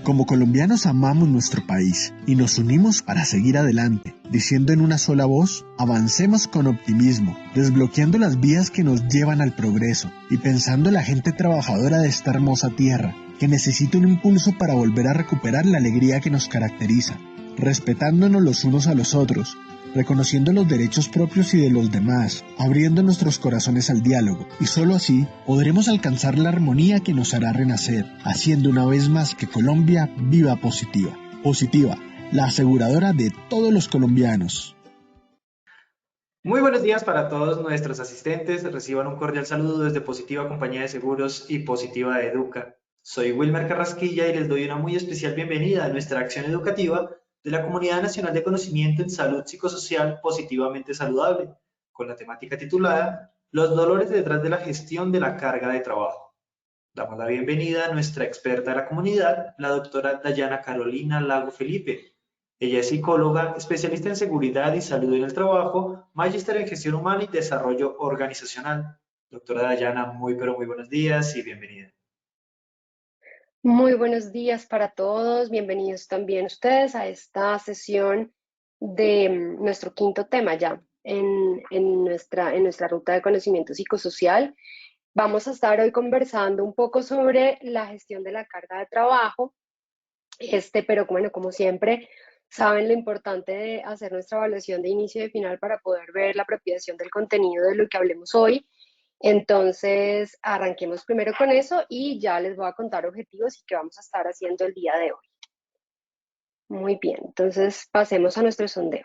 Como colombianos amamos nuestro país y nos unimos para seguir adelante, diciendo en una sola voz, avancemos con optimismo, desbloqueando las vías que nos llevan al progreso y pensando en la gente trabajadora de esta hermosa tierra, que necesita un impulso para volver a recuperar la alegría que nos caracteriza, respetándonos los unos a los otros, reconociendo los derechos propios y de los demás, abriendo nuestros corazones al diálogo, y solo así podremos alcanzar la armonía que nos hará renacer, haciendo una vez más que Colombia viva positiva. Positiva, la aseguradora de todos los colombianos. Muy buenos días para todos nuestros asistentes. Reciban un cordial saludo desde Positiva Compañía de Seguros y Positiva Educa. Soy Wilmer Carrasquilla y les doy una muy especial bienvenida a nuestra acción educativa de la Comunidad Nacional de Conocimiento en Salud Psicosocial Positivamente Saludable, con la temática titulada Los dolores detrás de la gestión de la carga de trabajo. Damos la bienvenida a nuestra experta de la comunidad, la doctora Dayana Carolina Lago Felipe. Ella es psicóloga, especialista en seguridad y salud en el trabajo, magíster en gestión humana y desarrollo organizacional. Doctora Dayana, muy pero muy buenos días y bienvenida. Muy buenos días para todos, bienvenidos también ustedes a esta sesión de nuestro quinto tema ya en nuestra ruta de conocimiento psicosocial. Vamos a estar hoy conversando un poco sobre la gestión de la carga de trabajo, pero bueno, como siempre, saben lo importante de hacer nuestra evaluación de inicio y de final para poder ver la apropiación del contenido de lo que hablemos hoy. Entonces, arranquemos primero con eso y ya les voy a contar objetivos y qué vamos a estar haciendo el día de hoy. Muy bien, entonces pasemos a nuestro sondeo.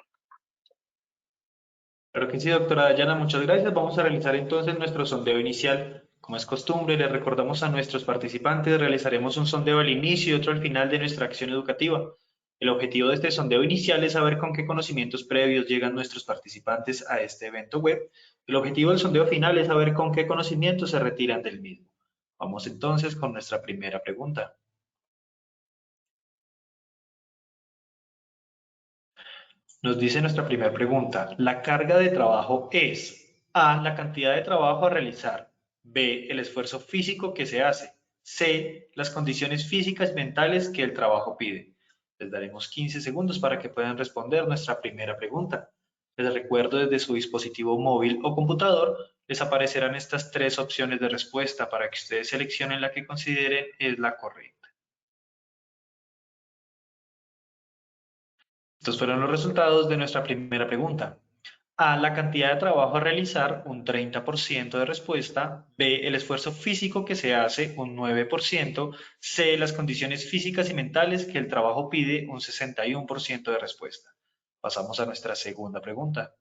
Claro que sí, doctora Dayana, muchas gracias. Vamos a realizar entonces nuestro sondeo inicial. Como es costumbre, le recordamos a nuestros participantes, realizaremos un sondeo al inicio y otro al final de nuestra acción educativa. El objetivo de este sondeo inicial es saber con qué conocimientos previos llegan nuestros participantes a este evento web. El objetivo del sondeo final es saber con qué conocimientos se retiran del mismo. Vamos entonces con nuestra primera pregunta. Nos dice nuestra primera pregunta, ¿la carga de trabajo es A, la cantidad de trabajo a realizar, B, el esfuerzo físico que se hace, C, las condiciones físicas y mentales que el trabajo pide? Les daremos 15 segundos para que puedan responder nuestra primera pregunta. Les recuerdo desde su dispositivo móvil o computador, les aparecerán estas tres opciones de respuesta para que ustedes seleccionen la que consideren es la correcta. Estos fueron los resultados de nuestra primera pregunta. A, la cantidad de trabajo a realizar, un 30% de respuesta. B, el esfuerzo físico que se hace, un 9%. C, las condiciones físicas y mentales que el trabajo pide, un 61% de respuesta. Pasamos a nuestra segunda pregunta.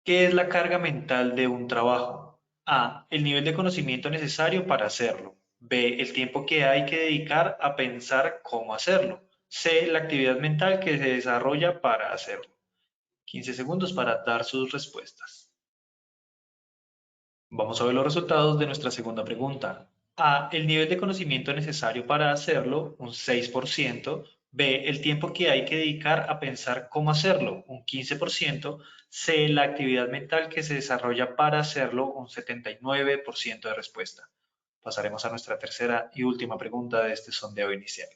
¿Qué es la carga mental de un trabajo? A, el nivel de conocimiento necesario para hacerlo. B, el tiempo que hay que dedicar a pensar cómo hacerlo. C, la actividad mental que se desarrolla para hacerlo. 15 segundos para dar sus respuestas. Vamos a ver los resultados de nuestra segunda pregunta. A, el nivel de conocimiento necesario para hacerlo, un 6%. B, el tiempo que hay que dedicar a pensar cómo hacerlo, un 15%. C, la actividad mental que se desarrolla para hacerlo, un 79% de respuesta. Pasaremos a nuestra tercera y última pregunta de este sondeo inicial.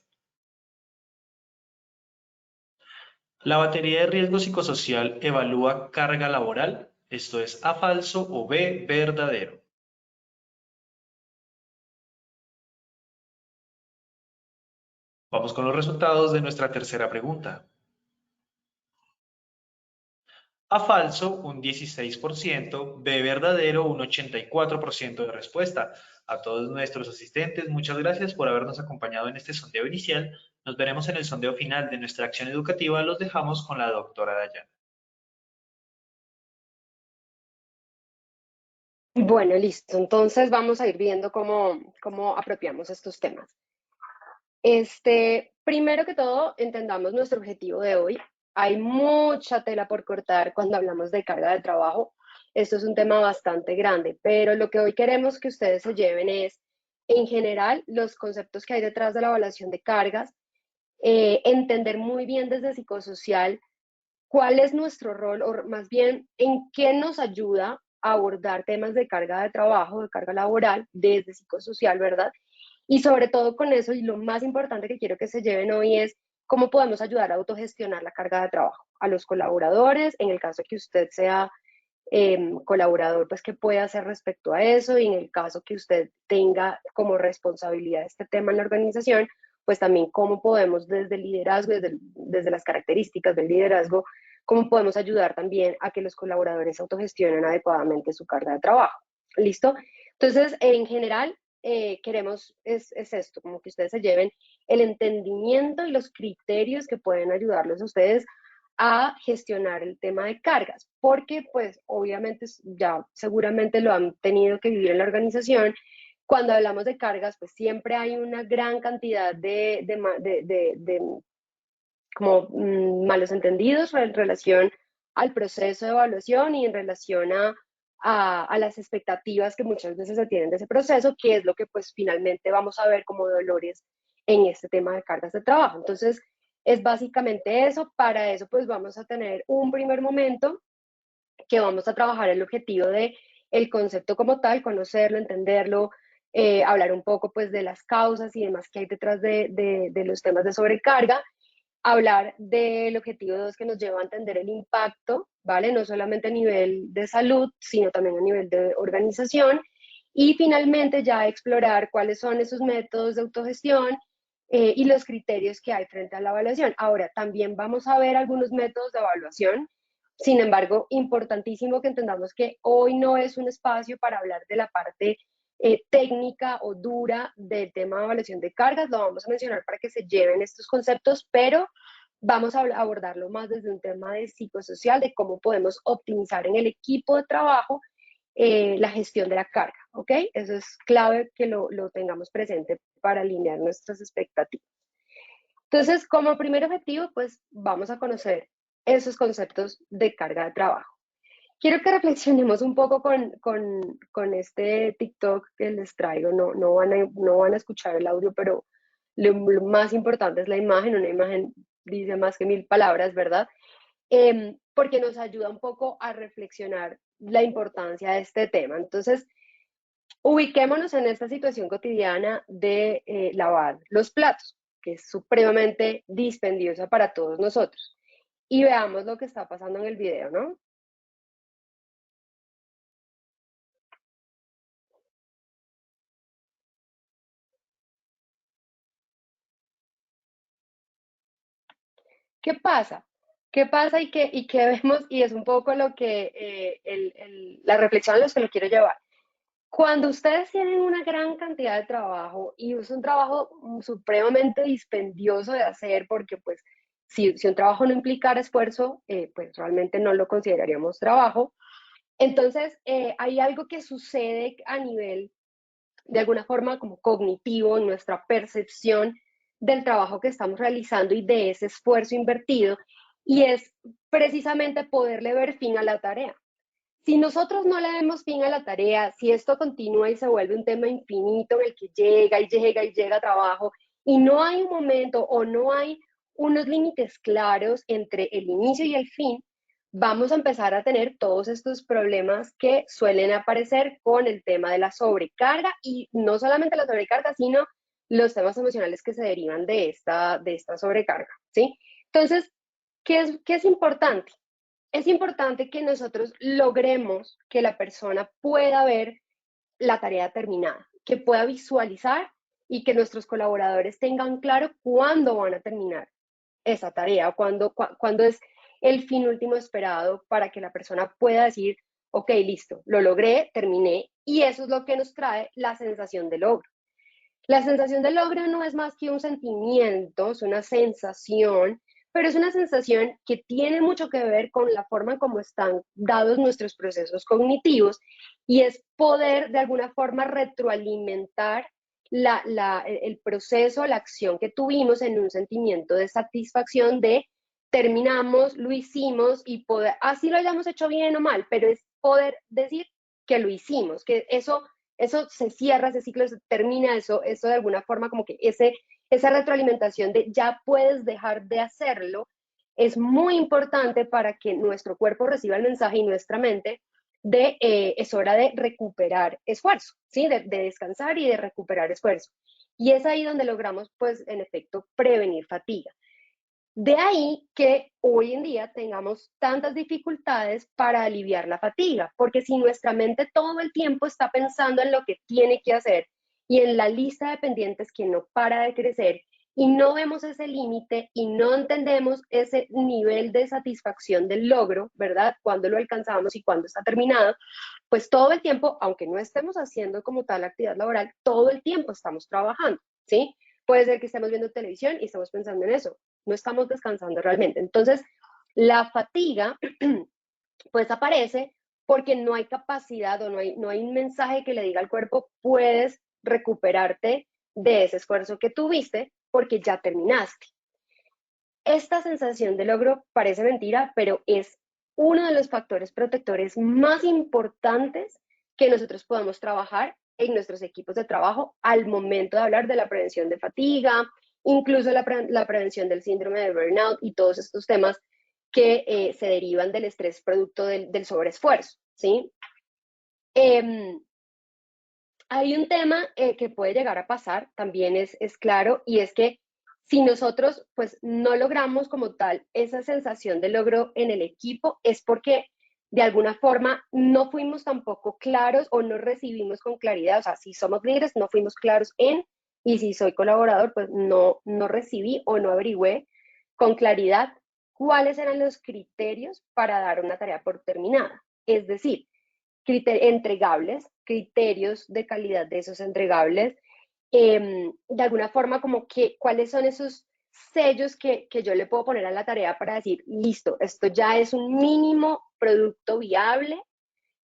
¿La batería de riesgo psicosocial evalúa carga laboral? Esto es A, falso, o B, verdadero. Vamos con los resultados de nuestra tercera pregunta. A, falso, un 16%, B, verdadero, un 84% de respuesta. A todos nuestros asistentes, muchas gracias por habernos acompañado en este sondeo inicial. Nos veremos en el sondeo final de nuestra acción educativa. Los dejamos con la doctora Dayana. Bueno, listo. Entonces vamos a ir viendo cómo apropiamos estos temas. Primero que todo, entendamos nuestro objetivo de hoy. Hay mucha tela por cortar cuando hablamos de carga de trabajo. Esto es un tema bastante grande, pero lo que hoy queremos que ustedes se lleven es, en general, los conceptos que hay detrás de la evaluación de cargas, entender muy bien desde psicosocial cuál es nuestro rol, o más bien en qué nos ayuda abordar temas de carga de trabajo, de carga laboral, desde psicosocial, ¿verdad? Y sobre todo con eso, y lo más importante que quiero que se lleven hoy es cómo podemos ayudar a autogestionar la carga de trabajo a los colaboradores, en el caso que usted sea colaborador, pues qué puede hacer respecto a eso, y en el caso que usted tenga como responsabilidad este tema en la organización, pues también cómo podemos desde el liderazgo, desde las características del liderazgo, cómo podemos ayudar también a que los colaboradores autogestionen adecuadamente su carga de trabajo. ¿Listo? Entonces, en general, queremos es esto, como que ustedes se lleven el entendimiento y los criterios que pueden ayudarlos a ustedes a gestionar el tema de cargas, porque pues obviamente ya seguramente lo han tenido que vivir en la organización. Cuando hablamos de cargas, pues siempre hay una gran cantidad de como malos entendidos en relación al proceso de evaluación y en relación a las expectativas que muchas veces se tienen de ese proceso, que es lo que pues finalmente vamos a ver como dolores en este tema de cargas de trabajo. Entonces, es básicamente eso. Para eso pues vamos a tener un primer momento que vamos a trabajar el objetivo de el concepto como tal, conocerlo, entenderlo, hablar un poco pues de las causas y demás que hay detrás de los temas de sobrecarga, hablar del objetivo 2 que nos lleva a entender el impacto, ¿vale? No solamente a nivel de salud, sino también a nivel de organización. Y finalmente ya explorar cuáles son esos métodos de autogestión y los criterios que hay frente a la evaluación. Ahora, también vamos a ver algunos métodos de evaluación. Sin embargo, importantísimo que entendamos que hoy no es un espacio para hablar de la parte técnica o dura del tema de evaluación de cargas, lo vamos a mencionar para que se lleven estos conceptos, pero vamos a abordarlo más desde un tema de psicosocial, de cómo podemos optimizar en el equipo de trabajo la gestión de la carga, ¿ok? Eso es clave que lo tengamos presente para alinear nuestras expectativas. Entonces, como primer objetivo, pues vamos a conocer esos conceptos de carga de trabajo. Quiero que reflexionemos un poco con este TikTok que les traigo. No van a escuchar el audio, pero lo más importante es la imagen. Una imagen dice más que 1000 palabras, ¿verdad? Porque nos ayuda un poco a reflexionar la importancia de este tema. Entonces, ubiquémonos en esta situación cotidiana de lavar los platos, que es supremamente dispendiosa para todos nosotros. Y veamos lo que está pasando en el video, ¿no? ¿Qué pasa? ¿Qué pasa y qué vemos? Y es un poco lo que la reflexión a los que lo quiero llevar. Cuando ustedes tienen una gran cantidad de trabajo y es un trabajo supremamente dispendioso de hacer, porque pues si un trabajo no implicara esfuerzo, pues realmente no lo consideraríamos trabajo. Entonces, hay algo que sucede a nivel de alguna forma como cognitivo en nuestra percepción del trabajo que estamos realizando y de ese esfuerzo invertido, y es precisamente poderle ver fin a la tarea. Si nosotros no le vemos fin a la tarea, si esto continúa y se vuelve un tema infinito en el que llega y llega y llega trabajo y no hay un momento o no hay unos límites claros entre el inicio y el fin, vamos a empezar a tener todos estos problemas que suelen aparecer con el tema de la sobrecarga, y no solamente la sobrecarga, sino los temas emocionales que se derivan de esta sobrecarga, ¿sí? Entonces, qué es importante? Es importante que nosotros logremos que la persona pueda ver la tarea terminada, que pueda visualizar y que nuestros colaboradores tengan claro cuándo van a terminar esa tarea, cuándo es el fin último esperado para que la persona pueda decir, ok, listo, lo logré, terminé, y eso es lo que nos trae la sensación de logro. La sensación de logro no es más que un sentimiento, es una sensación, pero es una sensación que tiene mucho que ver con la forma en cómo están dados nuestros procesos cognitivos, y es poder de alguna forma retroalimentar el proceso, la acción que tuvimos en un sentimiento de satisfacción de terminamos, lo hicimos, y poder, así lo hayamos hecho bien o mal, pero es poder decir que lo hicimos, que eso se cierra, ese ciclo se termina, eso de alguna forma como que esa retroalimentación de ya puedes dejar de hacerlo es muy importante para que nuestro cuerpo reciba el mensaje y nuestra mente es hora de recuperar esfuerzo, ¿sí? De descansar y de recuperar esfuerzo. Y es ahí donde logramos, pues, en efecto, prevenir fatiga. De ahí que hoy en día tengamos tantas dificultades para aliviar la fatiga, porque si nuestra mente todo el tiempo está pensando en lo que tiene que hacer y en la lista de pendientes que no para de crecer y no vemos ese límite y no entendemos ese nivel de satisfacción del logro, ¿verdad? Cuando lo alcanzamos y cuando está terminado, pues todo el tiempo, aunque no estemos haciendo como tal actividad laboral, todo el tiempo estamos trabajando, ¿sí? Puede ser que estemos viendo televisión y estamos pensando en eso, no estamos descansando realmente. Entonces, la fatiga pues aparece porque no hay capacidad o no hay un mensaje que le diga al cuerpo, puedes recuperarte de ese esfuerzo que tuviste porque ya terminaste. Esta sensación de logro parece mentira, pero es uno de los factores protectores más importantes que nosotros podemos trabajar en nuestros equipos de trabajo al momento de hablar de la prevención de fatiga, incluso la prevención del síndrome de burnout y todos estos temas que se derivan del estrés producto del sobreesfuerzo, ¿sí? Hay un tema que puede llegar a pasar, también es claro, y es que si nosotros pues no logramos como tal esa sensación de logro en el equipo, es porque de alguna forma no fuimos tampoco claros o no recibimos con claridad, o sea, si somos líderes no fuimos claros en, y si soy colaborador pues no recibí o no averigüé con claridad cuáles eran los criterios para dar una tarea por terminada. Es decir, entregables, criterios de calidad de esos entregables, de alguna forma como que cuáles son esos sellos que yo le puedo poner a la tarea para decir, listo, esto ya es un mínimo producto viable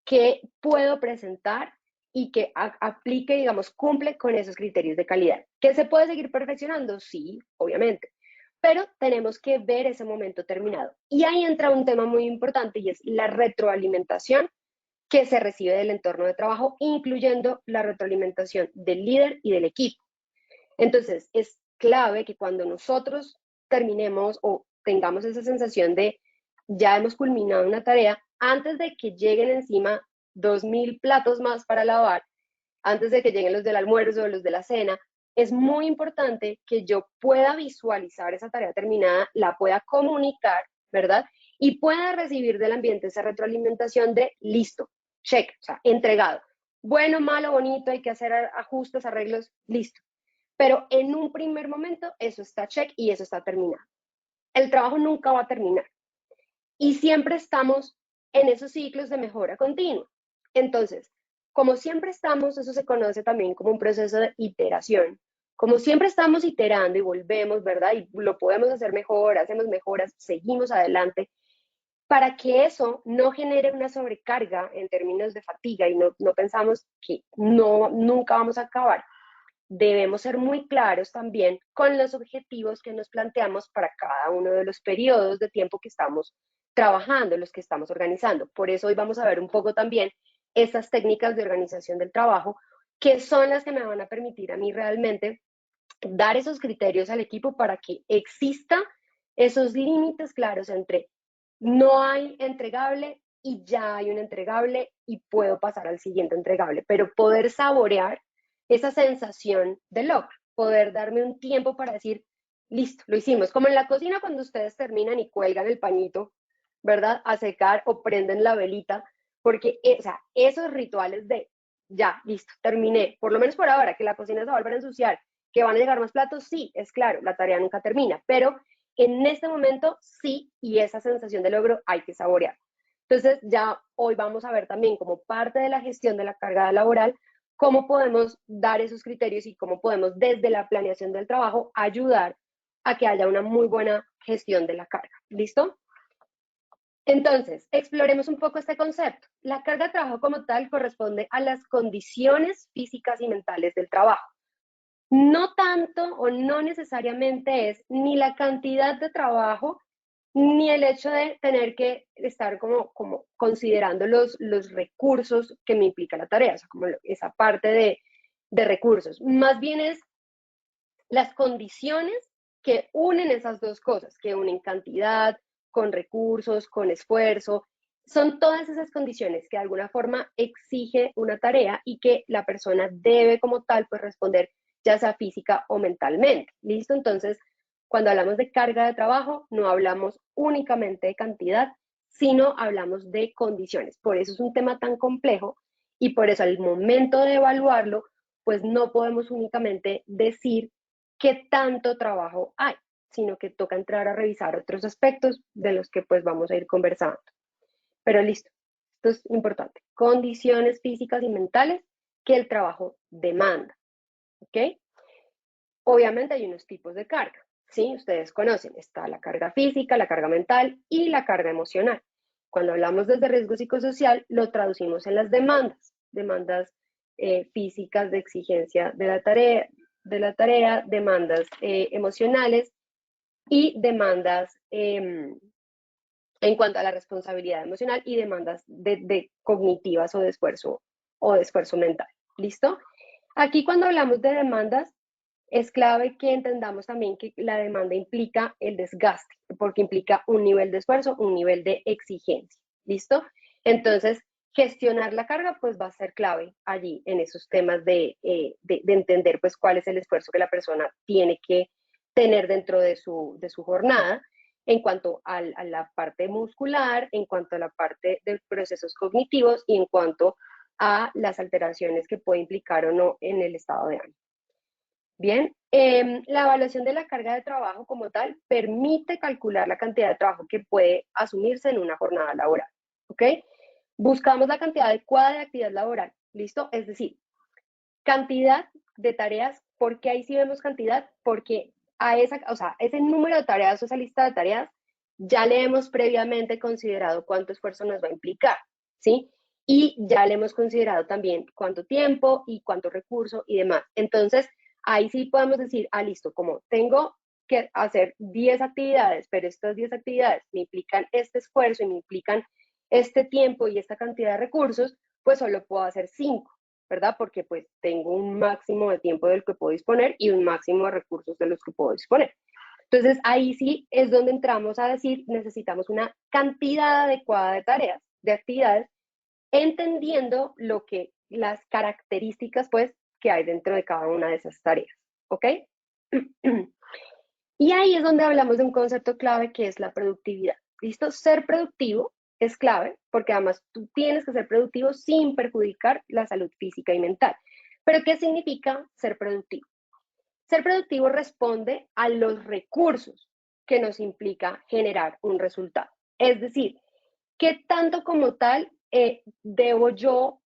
que puedo presentar y que aplique, digamos, cumple con esos criterios de calidad. ¿Que se puede seguir perfeccionando? Sí, obviamente, pero tenemos que ver ese momento terminado. Y ahí entra un tema muy importante y es la retroalimentación que se recibe del entorno de trabajo, incluyendo la retroalimentación del líder y del equipo. Entonces, es clave que cuando nosotros terminemos o tengamos esa sensación de ya hemos culminado una tarea, antes de que lleguen encima 2000 platos más para lavar, antes de que lleguen los del almuerzo o los de la cena, es muy importante que yo pueda visualizar esa tarea terminada, la pueda comunicar, ¿verdad? Y pueda recibir del ambiente esa retroalimentación de listo, check, o sea, entregado. Bueno, malo, bonito, hay que hacer ajustes, arreglos, listo. Pero en un primer momento eso está check y eso está terminado. El trabajo nunca va a terminar. Y siempre estamos en esos ciclos de mejora continua. Entonces, como siempre estamos, eso se conoce también como un proceso de iteración. Como siempre estamos iterando y volvemos, ¿verdad? Y lo podemos hacer mejor, hacemos mejoras, seguimos adelante, para que eso no genere una sobrecarga en términos de fatiga y no pensamos que nunca vamos a acabar. Debemos ser muy claros también con los objetivos que nos planteamos para cada uno de los periodos de tiempo que estamos trabajando, los que estamos organizando. Por eso hoy vamos a ver un poco también estas técnicas de organización del trabajo, que son las que me van a permitir a mí realmente dar esos criterios al equipo para que exista esos límites claros entre no hay entregable y ya hay un entregable y puedo pasar al siguiente entregable, pero poder saborear esa sensación de logro, poder darme un tiempo para decir, listo, lo hicimos. Como en la cocina cuando ustedes terminan y cuelgan el pañito, ¿verdad? A secar o prenden la velita, porque o sea, esos rituales de ya, listo, terminé, por lo menos por ahora, que la cocina se va a volver a ensuciar, que van a llegar más platos, sí, es claro, la tarea nunca termina, pero en este momento sí, y esa sensación de logro hay que saborear. Entonces, ya hoy vamos a ver también como parte de la gestión de la carga laboral, cómo podemos dar esos criterios y cómo podemos desde la planeación del trabajo ayudar a que haya una muy buena gestión de la carga. ¿Listo? Entonces, exploremos un poco este concepto. La carga de trabajo como tal corresponde a las condiciones físicas y mentales del trabajo. No tanto o no necesariamente es ni la cantidad de trabajo, ni el hecho de tener que estar como considerando los recursos que me implica la tarea, o sea, como esa parte de recursos. Más bien es las condiciones que unen esas dos cosas, que unen cantidad con recursos, con esfuerzo, son todas esas condiciones que de alguna forma exige una tarea y que la persona debe como tal pues responder, ya sea física o mentalmente. ¿Listo? Entonces, cuando hablamos de carga de trabajo, no hablamos únicamente de cantidad, sino hablamos de condiciones. Por eso es un tema tan complejo y por eso al momento de evaluarlo, pues no podemos únicamente decir qué tanto trabajo hay, sino que toca entrar a revisar otros aspectos de los que pues vamos a ir conversando. Pero listo, esto es importante. Condiciones físicas y mentales que el trabajo demanda, ¿ok? Obviamente hay unos tipos de carga, ¿sí? Ustedes conocen, está la carga física, la carga mental y la carga emocional. Cuando hablamos desde riesgo psicosocial, lo traducimos en las demandas físicas de exigencia de la tarea, demandas emocionales y demandas en cuanto a la responsabilidad emocional y demandas de cognitivas o de esfuerzo mental. ¿Listo? Aquí cuando hablamos de demandas, es clave que entendamos también que la demanda implica el desgaste, porque implica un nivel de esfuerzo, un nivel de exigencia. ¿Listo? Entonces, gestionar la carga pues va a ser clave allí en esos temas de entender pues cuál es el esfuerzo que la persona tiene que tener dentro de su jornada en cuanto a la parte muscular, en cuanto a la parte de procesos cognitivos y en cuanto a las alteraciones que puede implicar o no en el estado de ánimo. Bien, la evaluación de la carga de trabajo como tal permite calcular la cantidad de trabajo que puede asumirse en una jornada laboral, ¿ok? Buscamos la cantidad adecuada de actividad laboral, ¿listo? Es decir, cantidad de tareas, ¿por qué ahí sí vemos cantidad? Porque a ese número de tareas o esa lista de tareas ya le hemos previamente considerado cuánto esfuerzo nos va a implicar, ¿sí? Y ya le hemos considerado también cuánto tiempo y cuánto recurso y demás. Entonces, ahí sí podemos decir, listo, como tengo que hacer 10 actividades, pero estas 10 actividades me implican este esfuerzo y me implican este tiempo y esta cantidad de recursos, pues solo puedo hacer 5. ¿Verdad? Porque pues tengo un máximo de tiempo del que puedo disponer y un máximo de recursos de los que puedo disponer. Entonces ahí sí es donde entramos a decir, necesitamos una cantidad adecuada de tareas, de actividades, entendiendo las características pues que hay dentro de cada una de esas tareas, ¿ok? Y ahí es donde hablamos de un concepto clave que es la productividad. ¿Listo? Ser productivo es clave porque además tú tienes que ser productivo sin perjudicar la salud física y mental. Pero ¿qué significa ser productivo? Ser productivo responde a los recursos que nos implica generar un resultado. Es decir, ¿qué tanto como tal debo yo,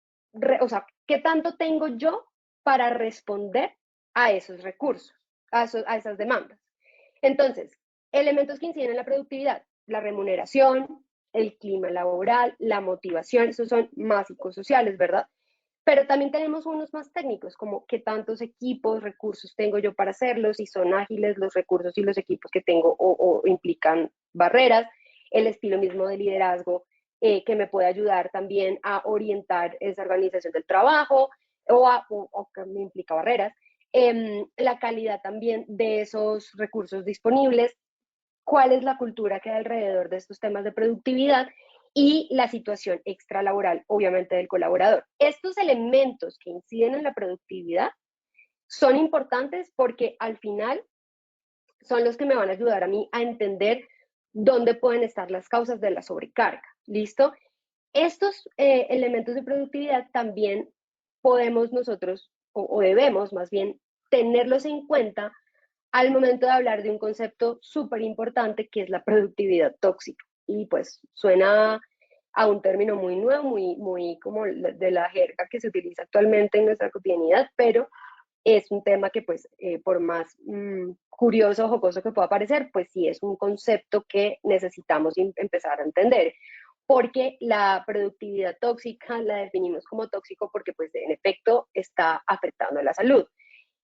o sea, qué tanto tengo yo para responder a esos recursos, a esas demandas? Entonces, elementos que inciden en la productividad, la remuneración, el clima laboral, la motivación, esos son más psicosociales, ¿verdad? Pero también tenemos unos más técnicos, como qué tantos equipos, recursos tengo yo para hacerlos, si son ágiles los recursos y los equipos que tengo o implican barreras, el estilo mismo de liderazgo que me puede ayudar también a orientar esa organización del trabajo o que me implica barreras, la calidad también de esos recursos disponibles, cuál es la cultura que hay alrededor de estos temas de productividad y la situación extralaboral, obviamente, del colaborador. Estos elementos que inciden en la productividad son importantes porque al final son los que me van a ayudar a mí a entender dónde pueden estar las causas de la sobrecarga. ¿Listo? Estos elementos de productividad también podemos nosotros, o debemos más bien, tenerlos en cuenta al momento de hablar de un concepto súper importante que es la productividad tóxica. Y pues suena a un término muy nuevo, muy como de la jerga que se utiliza actualmente en nuestra cotidianidad, pero es un tema que pues por más curioso o jocoso que pueda parecer, pues sí es un concepto que necesitamos empezar a entender porque la productividad tóxica la definimos como tóxico porque pues en efecto está afectando a la salud.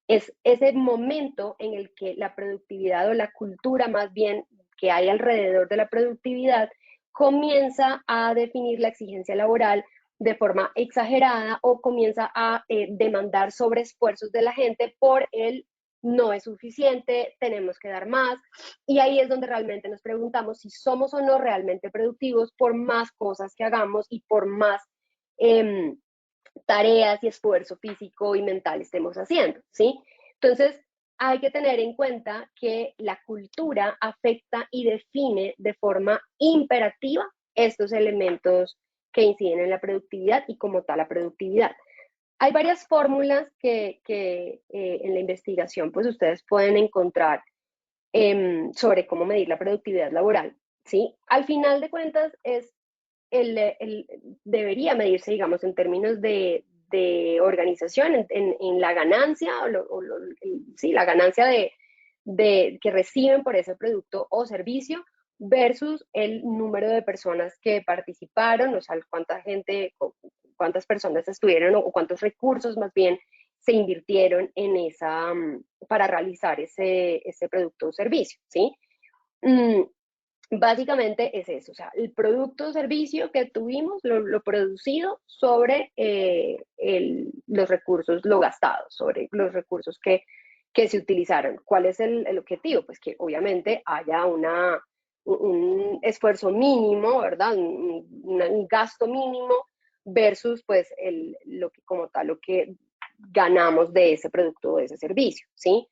Es ese momento en el que la productividad o la cultura más bien que hay alrededor de la productividad comienza a definir la exigencia laboral de forma exagerada o comienza a demandar sobreesfuerzos de la gente por el no es suficiente, tenemos que dar más, y ahí es donde realmente nos preguntamos si somos o no realmente productivos por más cosas que hagamos y por más eh, tareas y esfuerzo físico y mental estemos haciendo, ¿sí? Entonces, hay que tener en cuenta que la cultura afecta y define de forma imperativa estos elementos que inciden en la productividad y como tal la productividad. Hay varias fórmulas que en la investigación pues ustedes pueden encontrar sobre cómo medir la productividad laboral, ¿sí? Al final de cuentas es debería medirse, digamos, en términos de organización, en la ganancia, sí, la ganancia que reciben por ese producto o servicio versus el número de personas que participaron, o sea, cuántas personas estuvieron o cuántos recursos más bien se invirtieron en para realizar ese producto o servicio, ¿sí? Básicamente es eso, o sea, el producto o servicio que tuvimos, lo producido sobre los recursos, lo gastado, sobre los recursos que se utilizaron. ¿Cuál es el objetivo? Pues que obviamente haya un esfuerzo mínimo, ¿verdad? Un gasto mínimo versus pues lo que como tal, lo que ganamos de ese producto o de ese servicio, ¿sí?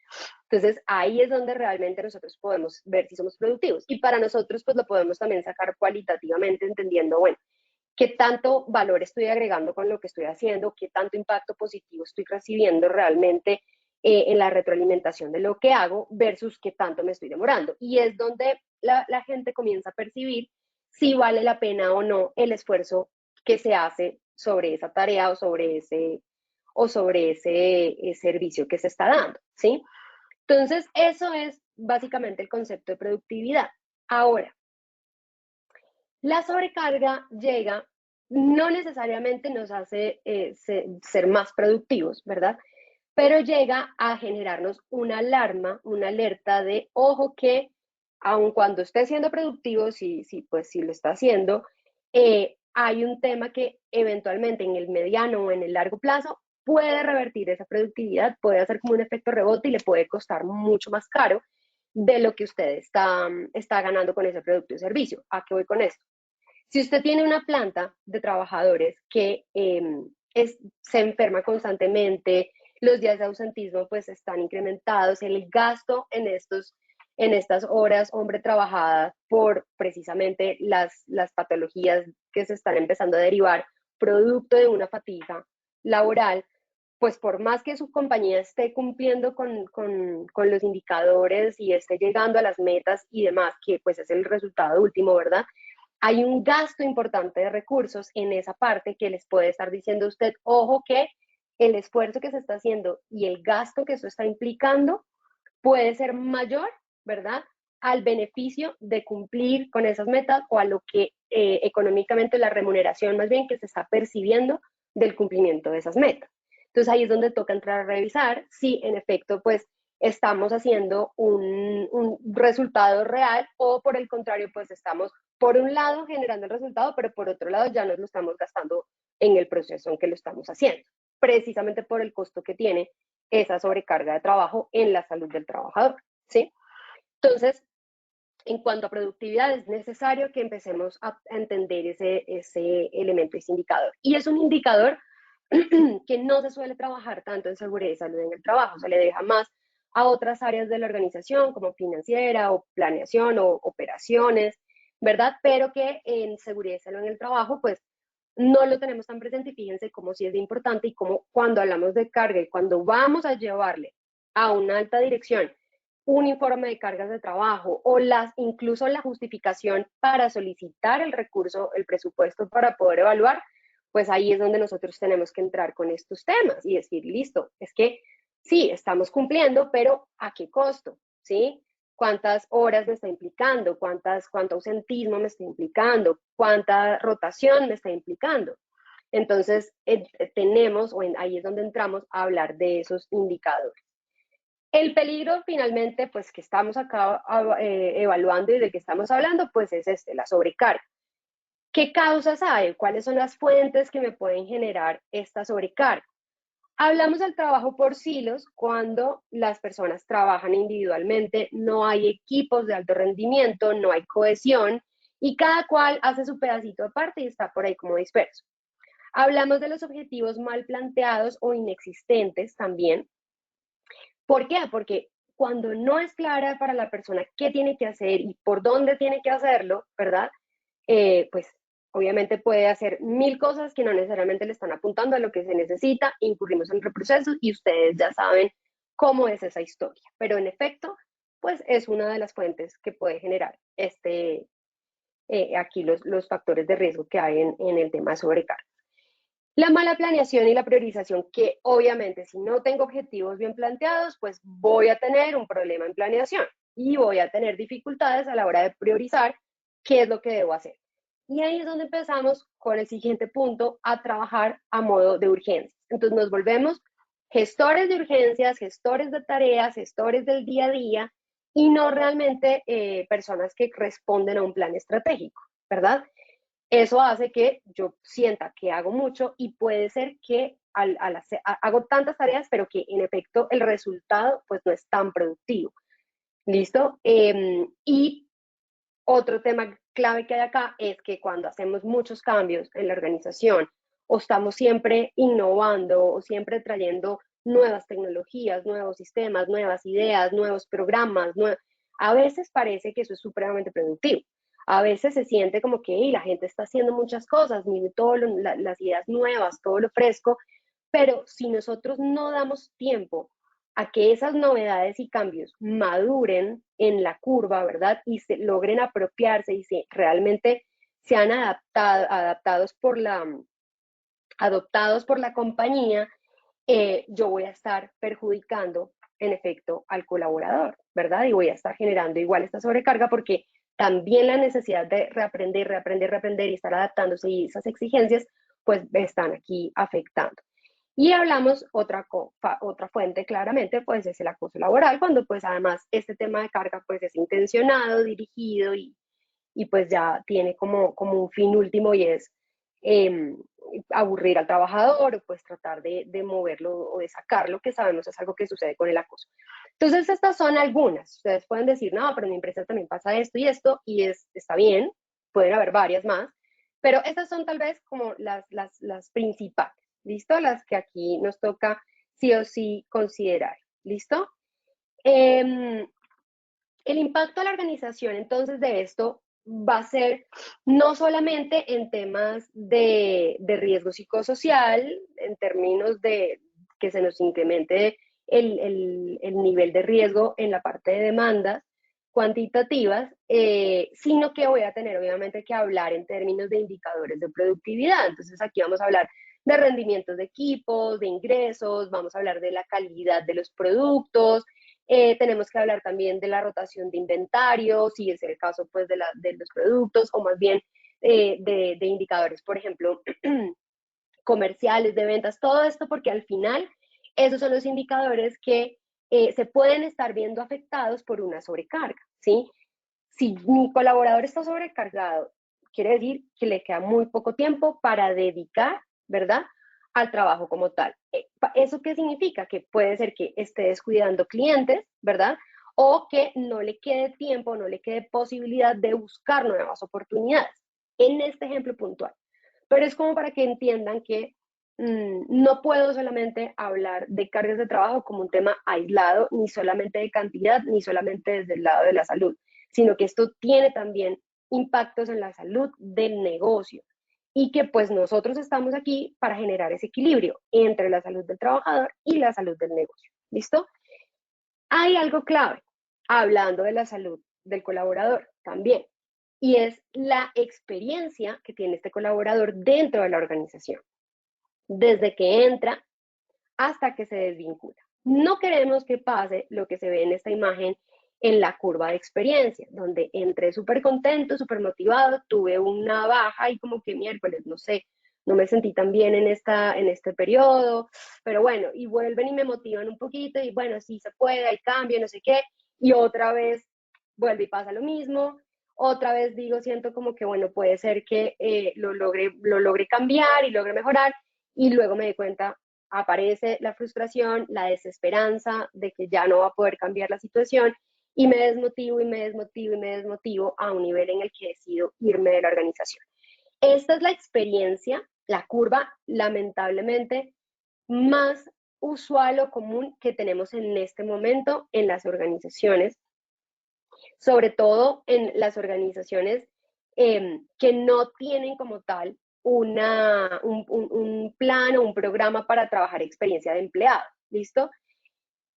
Entonces, ahí es donde realmente nosotros podemos ver si somos productivos. Y para nosotros, pues lo podemos también sacar cualitativamente, entendiendo, bueno, qué tanto valor estoy agregando con lo que estoy haciendo, qué tanto impacto positivo estoy recibiendo realmente en la retroalimentación de lo que hago versus qué tanto me estoy demorando. Y es donde la gente comienza a percibir si vale la pena o no el esfuerzo que se hace sobre esa tarea o sobre ese servicio que se está dando, ¿sí? Entonces, eso es básicamente el concepto de productividad. Ahora, la sobrecarga llega, no necesariamente nos hace ser más productivos, ¿verdad? Pero llega a generarnos una alarma, una alerta de, ojo que, aun cuando esté siendo productivo, pues si lo está haciendo, hay un tema que eventualmente en el mediano o en el largo plazo puede revertir esa productividad, puede hacer como un efecto rebote y le puede costar mucho más caro de lo que usted está ganando con ese producto o servicio. ¿A qué voy con esto? Si usted tiene una planta de trabajadores que se enferma constantemente, los días de ausentismo pues están incrementados, el gasto en estas horas hombre trabajadas por precisamente las patologías que se están empezando a derivar producto de una fatiga laboral, pues por más que su compañía esté cumpliendo con los indicadores y esté llegando a las metas y demás, que pues es el resultado último, ¿verdad? Hay un gasto importante de recursos en esa parte que les puede estar diciendo a usted, ojo que el esfuerzo que se está haciendo y el gasto que eso está implicando puede ser mayor, ¿verdad? Al beneficio de cumplir con esas metas o a lo que económicamente la remuneración más bien que se está percibiendo del cumplimiento de esas metas. Entonces ahí es donde toca entrar a revisar si en efecto pues estamos haciendo un resultado real o por el contrario pues estamos por un lado generando el resultado, pero por otro lado ya nos lo estamos gastando en el proceso en que lo estamos haciendo, precisamente por el costo que tiene esa sobrecarga de trabajo en la salud del trabajador, ¿sí? Entonces, en cuanto a productividad, es necesario que empecemos a entender ese elemento, ese indicador. Y es un indicador que no se suele trabajar tanto en seguridad y salud en el trabajo, se le deja más a otras áreas de la organización como financiera o planeación o operaciones, ¿verdad? Pero que en seguridad y salud en el trabajo, pues no lo tenemos tan presente y fíjense cómo sí es de importante y cómo cuando hablamos de carga y cuando vamos a llevarle a una alta dirección un informe de cargas de trabajo o incluso la justificación para solicitar el recurso, el presupuesto para poder evaluar, pues ahí es donde nosotros tenemos que entrar con estos temas y decir, listo, es que sí, estamos cumpliendo, pero ¿a qué costo? ¿Sí? ¿Cuántas horas me está implicando? ¿Cuánto ausentismo me está implicando? ¿Cuánta rotación me está implicando? Entonces, ahí es donde entramos a hablar de esos indicadores. El peligro finalmente, pues que estamos acá evaluando y del que estamos hablando, pues es la sobrecarga. ¿Qué causas hay? ¿Cuáles son las fuentes que me pueden generar esta sobrecarga? Hablamos del trabajo por silos cuando las personas trabajan individualmente, no hay equipos de alto rendimiento, no hay cohesión y cada cual hace su pedacito aparte y está por ahí como disperso. Hablamos de los objetivos mal planteados o inexistentes también. ¿Por qué? Porque cuando no es clara para la persona qué tiene que hacer y por dónde tiene que hacerlo, ¿verdad? Pues obviamente puede hacer mil cosas que no necesariamente le están apuntando a lo que se necesita, incurrimos en reprocesos y ustedes ya saben cómo es esa historia. Pero en efecto, pues es una de las fuentes que puede generar aquí los factores de riesgo que hay en el tema de sobrecarga. La mala planeación y la priorización, que obviamente si no tengo objetivos bien planteados, pues voy a tener un problema en planeación y voy a tener dificultades a la hora de priorizar qué es lo que debo hacer. Y ahí es donde empezamos con el siguiente punto, a trabajar a modo de urgencias. Entonces nos volvemos gestores de urgencias, gestores de tareas, gestores del día a día y no realmente personas que responden a un plan estratégico, ¿verdad? Eso hace que yo sienta que hago mucho y puede ser que hago tantas tareas, pero que en efecto el resultado pues no es tan productivo. ¿Listo? Y otro tema clave que hay acá es que cuando hacemos muchos cambios en la organización o estamos siempre innovando o siempre trayendo nuevas tecnologías, nuevos sistemas, nuevas ideas, nuevos programas, a veces parece que eso es supremamente productivo. A veces se siente como que la gente está haciendo muchas cosas, mire todas las ideas nuevas, todo lo fresco, pero si nosotros no damos tiempo a que esas novedades y cambios maduren en la curva, ¿verdad? Y se logren apropiarse y realmente sean adoptados por la compañía, yo voy a estar perjudicando en efecto al colaborador, ¿verdad? Y voy a estar generando igual esta sobrecarga porque también la necesidad de reaprender y estar adaptándose y esas exigencias, pues están aquí afectando. Y hablamos otra fuente claramente, pues es el acoso laboral, cuando pues además este tema de carga pues es intencionado, dirigido y pues ya tiene como un fin último y es eh, aburrir al trabajador o pues tratar de moverlo o de sacarlo, que sabemos es algo que sucede con el acoso. Entonces estas son algunas, ustedes pueden decir, no, pero en mi empresa también pasa esto y está bien, pueden haber varias más, pero estas son tal vez como las principales, ¿listo? Las que aquí nos toca sí o sí considerar, ¿listo? El impacto a la organización entonces de esto va a ser no solamente en temas de riesgo psicosocial, en términos de que se nos incremente el nivel de riesgo en la parte de demandas cuantitativas, sino que voy a tener obviamente que hablar en términos de indicadores de productividad. Entonces aquí vamos a hablar de rendimientos de equipos, de ingresos, vamos a hablar de la calidad de los productos, tenemos que hablar también de la rotación de inventario, si es el caso pues de los productos, o más bien de indicadores, por ejemplo, comerciales, de ventas, todo esto, porque al final esos son los indicadores que se pueden estar viendo afectados por una sobrecarga, ¿sí? Si mi colaborador está sobrecargado, quiere decir que le queda muy poco tiempo para dedicar, ¿verdad?, al trabajo como tal. ¿Eso qué significa? Que puede ser que esté descuidando clientes, ¿verdad? O que no le quede tiempo, no le quede posibilidad de buscar nuevas oportunidades, en este ejemplo puntual. Pero es como para que entiendan que no puedo solamente hablar de cargas de trabajo como un tema aislado, ni solamente de cantidad, ni solamente desde el lado de la salud, sino que esto tiene también impactos en la salud del negocio y que pues nosotros estamos aquí para generar ese equilibrio entre la salud del trabajador y la salud del negocio. ¿Listo? Hay algo clave, hablando de la salud del colaborador también, y es la experiencia que tiene este colaborador dentro de la organización, desde que entra hasta que se desvincula. No queremos que pase lo que se ve en esta imagen en la curva de experiencia, donde entré súper contento, súper motivado, tuve una baja y como que miércoles, no sé, no me sentí tan bien en este periodo, pero bueno, y vuelven y me motivan un poquito y bueno, sí se puede, hay cambio, no sé qué, y otra vez vuelve y pasa lo mismo, otra vez digo, siento como que bueno, puede ser que lo logre cambiar y logre mejorar, y luego me di cuenta, aparece la frustración, la desesperanza de que ya no va a poder cambiar la situación y me desmotivo y me desmotivo y me desmotivo a un nivel en el que decido irme de la organización. Esta es la experiencia, la curva, lamentablemente, más usual o común que tenemos en este momento en las organizaciones, sobre todo en las organizaciones que no tienen como tal un plan o un programa para trabajar experiencia de empleado, ¿listo?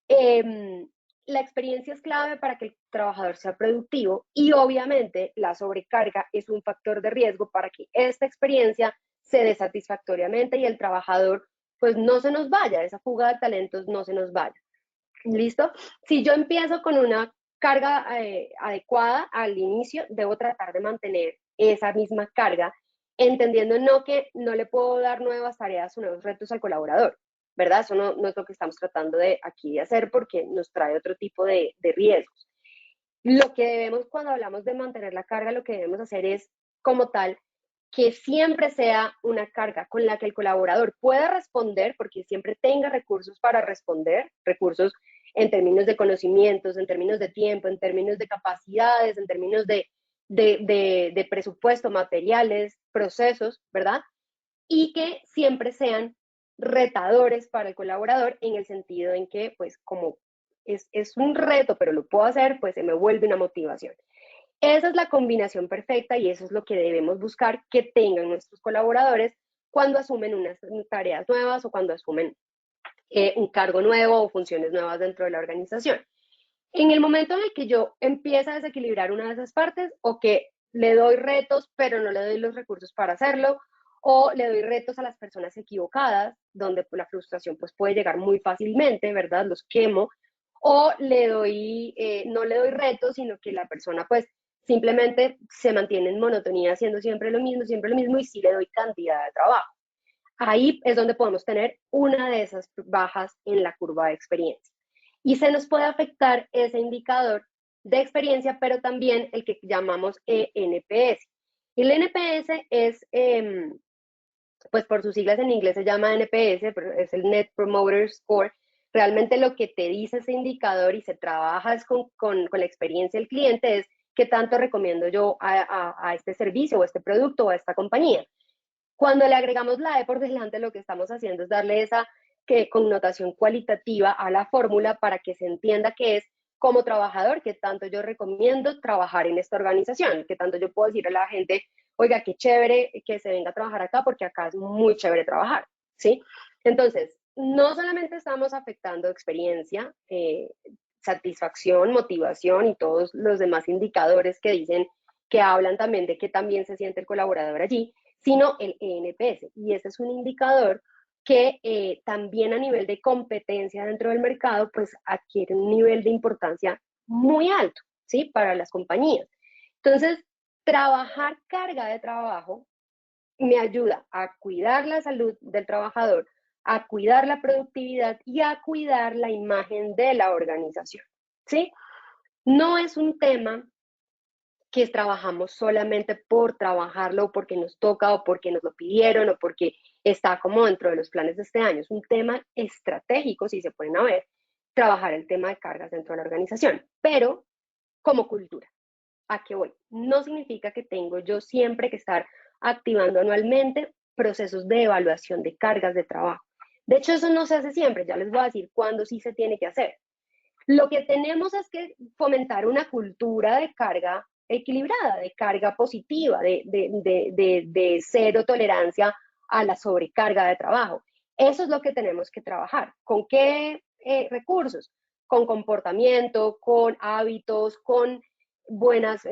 La experiencia es clave para que el trabajador sea productivo y obviamente la sobrecarga es un factor de riesgo para que esta experiencia se dé satisfactoriamente y el trabajador pues no se nos vaya, esa fuga de talentos no se nos vaya. ¿Listo? Si yo empiezo con una carga adecuada al inicio, debo tratar de mantener esa misma carga, entendiendo no que no le puedo dar nuevas tareas o nuevos retos al colaborador, ¿verdad? Eso no es lo que estamos tratando de aquí de hacer porque nos trae otro tipo de riesgos. Lo que debemos, cuando hablamos de mantener la carga, lo que debemos hacer es, como tal, que siempre sea una carga con la que el colaborador pueda responder, porque siempre tenga recursos para responder, recursos en términos de conocimientos, en términos de tiempo, en términos de capacidades, en términos de presupuesto, materiales, procesos, ¿verdad? Y que siempre sean retadores para el colaborador en el sentido en que, pues, como es un reto, pero lo puedo hacer, pues se me vuelve una motivación. Esa es la combinación perfecta y eso es lo que debemos buscar que tengan nuestros colaboradores cuando asumen unas tareas nuevas o cuando asumen un cargo nuevo o funciones nuevas dentro de la organización. En el momento en el que yo empiezo a desequilibrar una de esas partes o que le doy retos pero no le doy los recursos para hacerlo o le doy retos a las personas equivocadas, donde la frustración pues puede llegar muy fácilmente, ¿verdad? Los quemo. O le doy, no le doy retos, sino que la persona pues simplemente se mantiene en monotonía haciendo siempre lo mismo y sí le doy cantidad de trabajo. Ahí es donde podemos tener una de esas bajas en la curva de experiencia. Y se nos puede afectar ese indicador de experiencia, pero también el que llamamos NPS. Y el NPS es, pues por sus siglas en inglés se llama NPS, pero es el Net Promoter Score. Realmente lo que te dice ese indicador y se trabaja con la experiencia del cliente es qué tanto recomiendo yo a este servicio o a este producto o a esta compañía. Cuando le agregamos la E por delante, lo que estamos haciendo es darle esa connotación cualitativa a la fórmula para que se entienda que es como trabajador, que tanto yo recomiendo trabajar en esta organización, que tanto yo puedo decir a la gente, oiga, qué chévere que se venga a trabajar acá porque acá es muy chévere trabajar, ¿sí? Entonces, no solamente estamos afectando experiencia, satisfacción, motivación y todos los demás indicadores que dicen, que hablan también de que también se siente el colaborador allí, sino el ENPS. Y ese es un indicador que también a nivel de competencia dentro del mercado, pues adquiere un nivel de importancia muy alto, ¿sí? Para las compañías. Entonces, trabajar carga de trabajo me ayuda a cuidar la salud del trabajador, a cuidar la productividad y a cuidar la imagen de la organización, ¿sí? No es un tema que trabajamos solamente por trabajarlo o porque nos toca o porque nos lo pidieron o porque está como dentro de los planes de este año. Es un tema estratégico, si se pueden ver, trabajar el tema de cargas dentro de la organización, pero como cultura. ¿A qué voy? No significa que tengo yo siempre que estar activando anualmente procesos de evaluación de cargas de trabajo. De hecho, eso no se hace siempre, ya les voy a decir cuándo sí se tiene que hacer. Lo que tenemos es que fomentar una cultura de carga equilibrada, de carga positiva, de cero tolerancia a la sobrecarga de trabajo. Eso es lo que tenemos que trabajar. ¿Con qué recursos? Con comportamiento, con hábitos, con buenos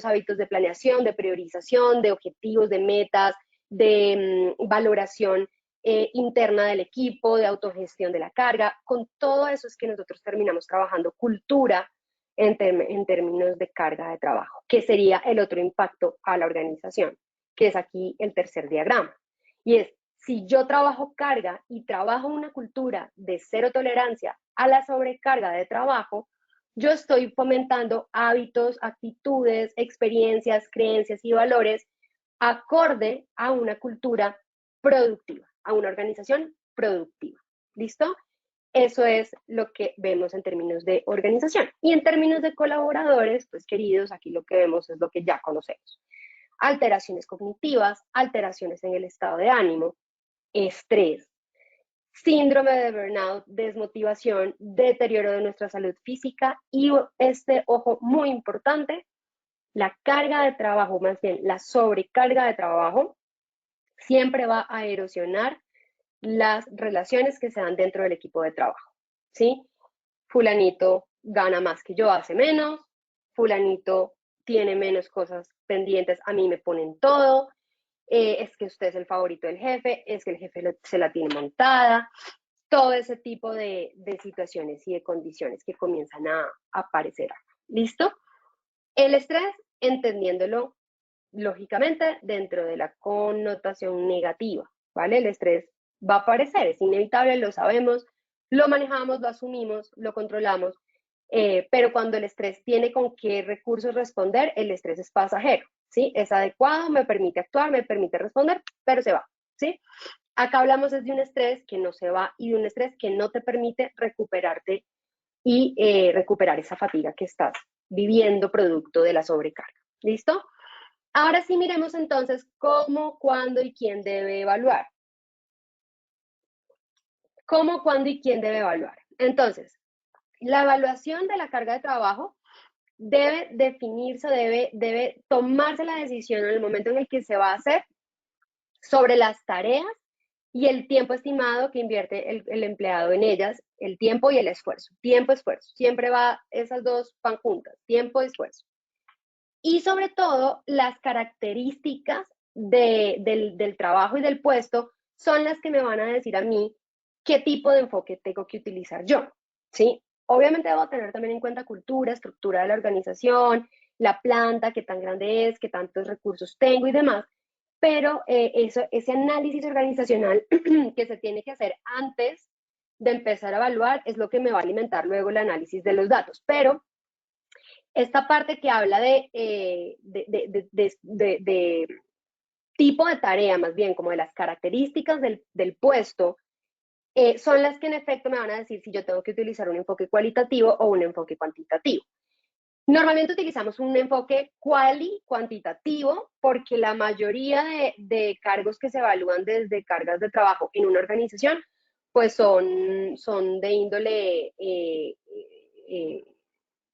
hábitos de planeación, de priorización, de objetivos, de metas, de valoración interna del equipo, de autogestión de la carga. Con todo eso es que nosotros terminamos trabajando cultura en términos de carga de trabajo, que sería el otro impacto a la organización, que es aquí el tercer diagrama. Y es, si yo trabajo carga y trabajo una cultura de cero tolerancia a la sobrecarga de trabajo, yo estoy fomentando hábitos, actitudes, experiencias, creencias y valores acorde a una cultura productiva, a una organización productiva. ¿Listo? Eso es lo que vemos en términos de organización. Y en términos de colaboradores, pues queridos, aquí lo que vemos es lo que ya conocemos. Alteraciones cognitivas, alteraciones en el estado de ánimo, estrés, síndrome de burnout, desmotivación, deterioro de nuestra salud física y ojo, muy importante, la carga de trabajo, más bien la sobrecarga de trabajo, siempre va a erosionar las relaciones que se dan dentro del equipo de trabajo, ¿sí? Fulanito gana más que yo, hace menos, fulanito tiene menos cosas pendientes, a mí me ponen todo, es que usted es el favorito del jefe, es que el jefe se la tiene montada, todo ese tipo de situaciones y de condiciones que comienzan a aparecer. ¿Listo? El estrés, entendiéndolo lógicamente dentro de la connotación negativa, ¿vale? El estrés va a aparecer, es inevitable, lo sabemos, lo manejamos, lo asumimos, lo controlamos, pero cuando el estrés tiene con qué recursos responder, el estrés es pasajero, ¿sí? Es adecuado, me permite actuar, me permite responder, pero se va, ¿sí? Acá hablamos de un estrés que no se va y de un estrés que no te permite recuperarte y recuperar esa fatiga que estás viviendo producto de la sobrecarga. ¿Listo? Ahora sí miremos entonces cómo, cuándo y quién debe evaluar. ¿Cómo, cuándo y quién debe evaluar? Entonces, la evaluación de la carga de trabajo debe definirse, debe tomarse la decisión en el momento en el que se va a hacer sobre las tareas y el tiempo estimado que invierte el empleado en ellas, el tiempo y el esfuerzo. Tiempo, esfuerzo. Siempre va, esas dos van juntas, tiempo, esfuerzo. Y sobre todo, las características del trabajo y del puesto son las que me van a decir a mí qué tipo de enfoque tengo que utilizar yo, ¿sí? Obviamente debo tener también en cuenta cultura, estructura de la organización, la planta, qué tan grande es, qué tantos recursos tengo y demás, pero ese análisis organizacional que se tiene que hacer antes de empezar a evaluar es lo que me va a alimentar luego el análisis de los datos. Pero esta parte que habla de tipo de tarea, más bien como de las características del puesto, son las que en efecto me van a decir si yo tengo que utilizar un enfoque cualitativo o un enfoque cuantitativo. Normalmente utilizamos un enfoque cuantitativo porque la mayoría de cargos que se evalúan desde cargas de trabajo en una organización pues son de índole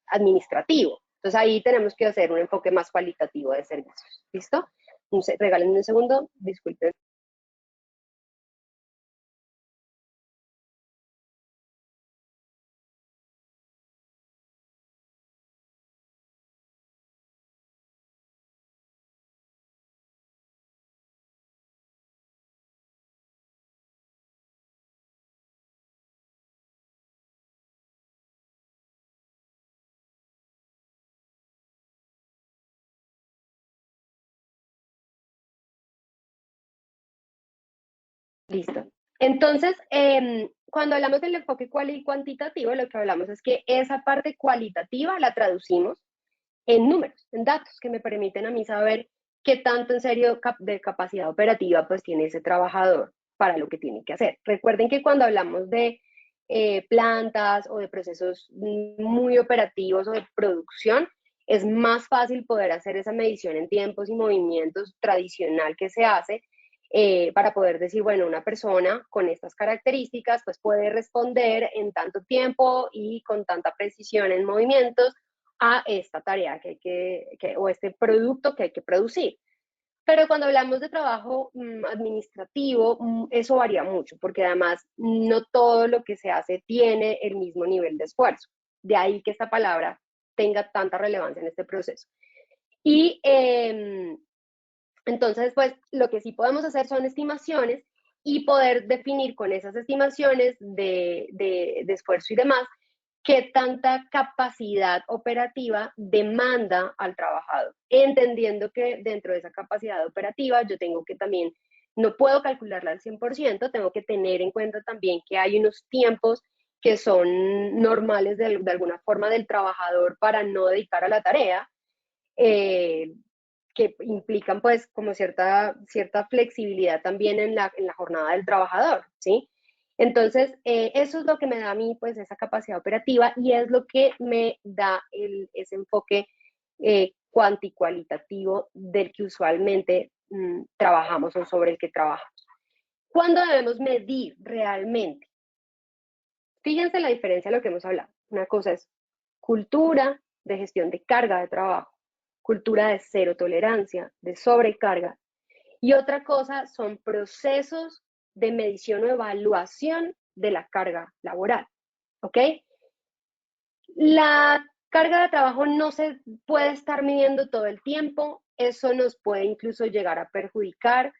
administrativo. Entonces ahí tenemos que hacer un enfoque más cualitativo de servicios. ¿Listo? Regálenme un segundo, disculpen. Listo. Entonces, cuando hablamos del enfoque cuantitativo, lo que hablamos es que esa parte cualitativa la traducimos en números, en datos, que me permiten a mí saber qué tanto en serio de capacidad operativa pues tiene ese trabajador para lo que tiene que hacer. Recuerden que cuando hablamos de plantas o de procesos muy operativos o de producción, es más fácil poder hacer esa medición en tiempos y movimientos tradicional que se hace para poder decir, bueno, una persona con estas características pues puede responder en tanto tiempo y con tanta precisión en movimientos a esta tarea o este producto que hay que producir. Pero cuando hablamos de trabajo administrativo, eso varía mucho, porque además no todo lo que se hace tiene el mismo nivel de esfuerzo. De ahí que esta palabra tenga tanta relevancia en este proceso. Y entonces, pues lo que sí podemos hacer son estimaciones y poder definir con esas estimaciones de esfuerzo y demás qué tanta capacidad operativa demanda al trabajador, entendiendo que dentro de esa capacidad operativa yo tengo que también, no puedo calcularla al 100%, tengo que tener en cuenta también que hay unos tiempos que son normales de alguna forma del trabajador para no dedicar a la tarea, que implican pues como cierta flexibilidad también en la jornada del trabajador, ¿sí? Entonces, eso es lo que me da a mí, pues, esa capacidad operativa y es lo que me da ese enfoque cuantitativo del que usualmente trabajamos o sobre el que trabajamos. ¿Cuándo debemos medir realmente? Fíjense la diferencia de lo que hemos hablado. Una cosa es cultura de gestión de carga de trabajo, cultura de cero tolerancia, de sobrecarga. Y otra cosa son procesos de medición o evaluación de la carga laboral. ¿Ok? La carga de trabajo no se puede estar midiendo todo el tiempo. Eso nos puede incluso llegar a perjudicar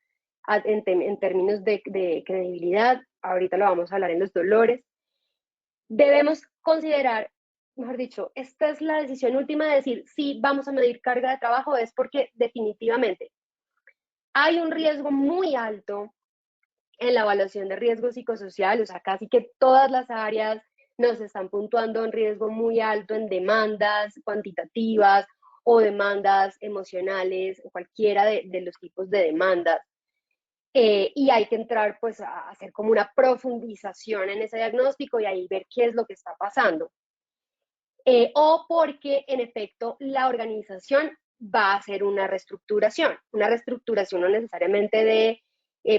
en términos de credibilidad. Ahorita lo vamos a hablar en los dolores. Debemos considerar, mejor dicho, esta es la decisión última de decir si vamos a medir carga de trabajo, es porque definitivamente hay un riesgo muy alto en la evaluación de riesgo psicosocial, o sea, casi que todas las áreas nos están puntuando un riesgo muy alto en demandas cuantitativas o demandas emocionales, cualquiera de los tipos de demandas. Y hay que entrar pues a hacer como una profundización en ese diagnóstico y ahí ver qué es lo que está pasando. O porque en efecto la organización va a hacer una reestructuración no necesariamente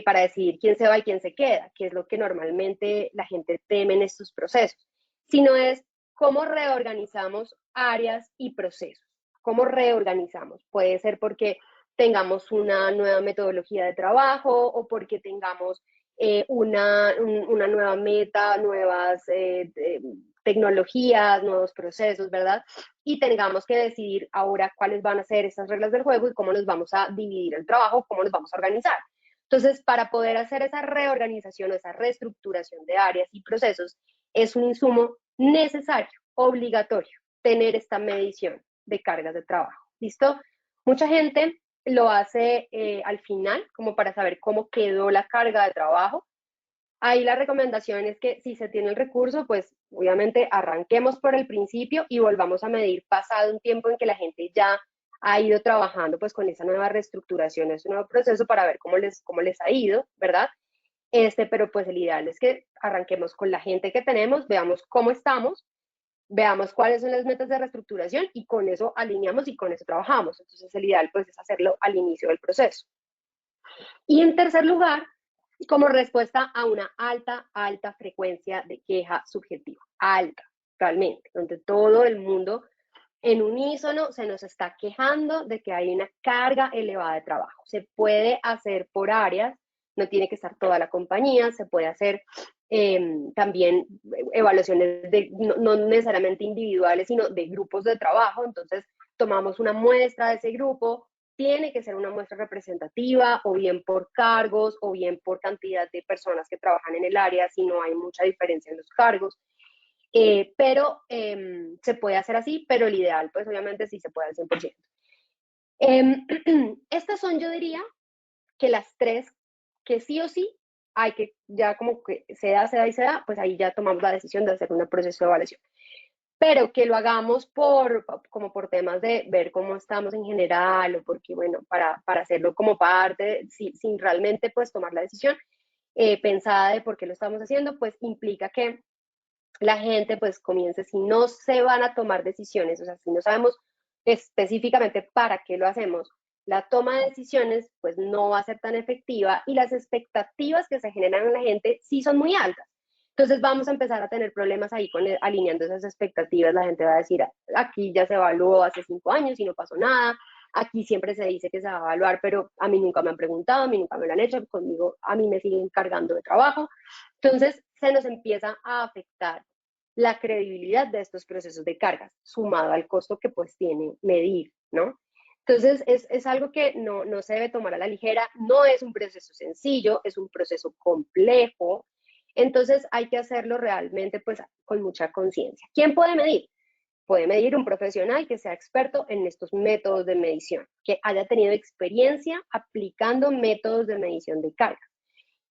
para decidir quién se va y quién se queda, que es lo que normalmente la gente teme en estos procesos, sino es cómo reorganizamos áreas y procesos, cómo reorganizamos. Puede ser porque tengamos una nueva metodología de trabajo o porque tengamos una nueva meta, nuevas tecnologías, nuevos procesos, ¿verdad? Y tengamos que decidir ahora cuáles van a ser esas reglas del juego y cómo nos vamos a dividir el trabajo, cómo nos vamos a organizar. Entonces, para poder hacer esa reorganización o esa reestructuración de áreas y procesos, es un insumo necesario, obligatorio, tener esta medición de cargas de trabajo. ¿Listo? Mucha gente lo hace al final, como para saber cómo quedó la carga de trabajo. Ahí la recomendación es que si se tiene el recurso, pues obviamente arranquemos por el principio y volvamos a medir pasado un tiempo en que la gente ya ha ido trabajando pues con esa nueva reestructuración, ese nuevo proceso para ver cómo les ha ido, ¿verdad? Pero pues el ideal es que arranquemos con la gente que tenemos, veamos cómo estamos, veamos cuáles son las metas de reestructuración y con eso alineamos y con eso trabajamos. Entonces el ideal pues es hacerlo al inicio del proceso. Y en tercer lugar, como respuesta a una alta frecuencia de queja subjetiva, alta, realmente, donde todo el mundo en unísono se nos está quejando de que hay una carga elevada de trabajo. Se puede hacer por áreas, no tiene que estar toda la compañía, se puede hacer también evaluaciones no necesariamente individuales, sino de grupos de trabajo. Entonces, tomamos una muestra de ese grupo, tiene que ser una muestra representativa, o bien por cargos, o bien por cantidad de personas que trabajan en el área, si no hay mucha diferencia en los cargos. Pero se puede hacer así, pero el ideal, pues obviamente sí se puede al 100%. Estas son, yo diría, que las tres que sí o sí hay que, ya como que se da, pues ahí ya tomamos la decisión de hacer un proceso de evaluación. Pero que lo hagamos como por temas de ver cómo estamos en general o porque, bueno, para hacerlo como parte, sin realmente pues tomar la decisión pensada de por qué lo estamos haciendo, pues implica que la gente pues comience, si no se van a tomar decisiones, o sea, si no sabemos específicamente para qué lo hacemos, la toma de decisiones pues no va a ser tan efectiva y las expectativas que se generan en la gente sí son muy altas. Entonces vamos a empezar a tener problemas ahí alineando esas expectativas. La gente va a decir, aquí ya se evaluó hace 5 años y no pasó nada, aquí siempre se dice que se va a evaluar, pero a mí nunca me han preguntado, a mí nunca me lo han hecho, conmigo a mí me siguen cargando de trabajo. Entonces se nos empieza a afectar la credibilidad de estos procesos de cargas, sumado al costo que pues tiene medir, ¿no? Entonces es algo que no se debe tomar a la ligera, no es un proceso sencillo, es un proceso complejo, entonces hay que hacerlo realmente pues con mucha conciencia. ¿Quién puede medir? Puede medir un profesional que sea experto en estos métodos de medición, que haya tenido experiencia aplicando métodos de medición de cargas.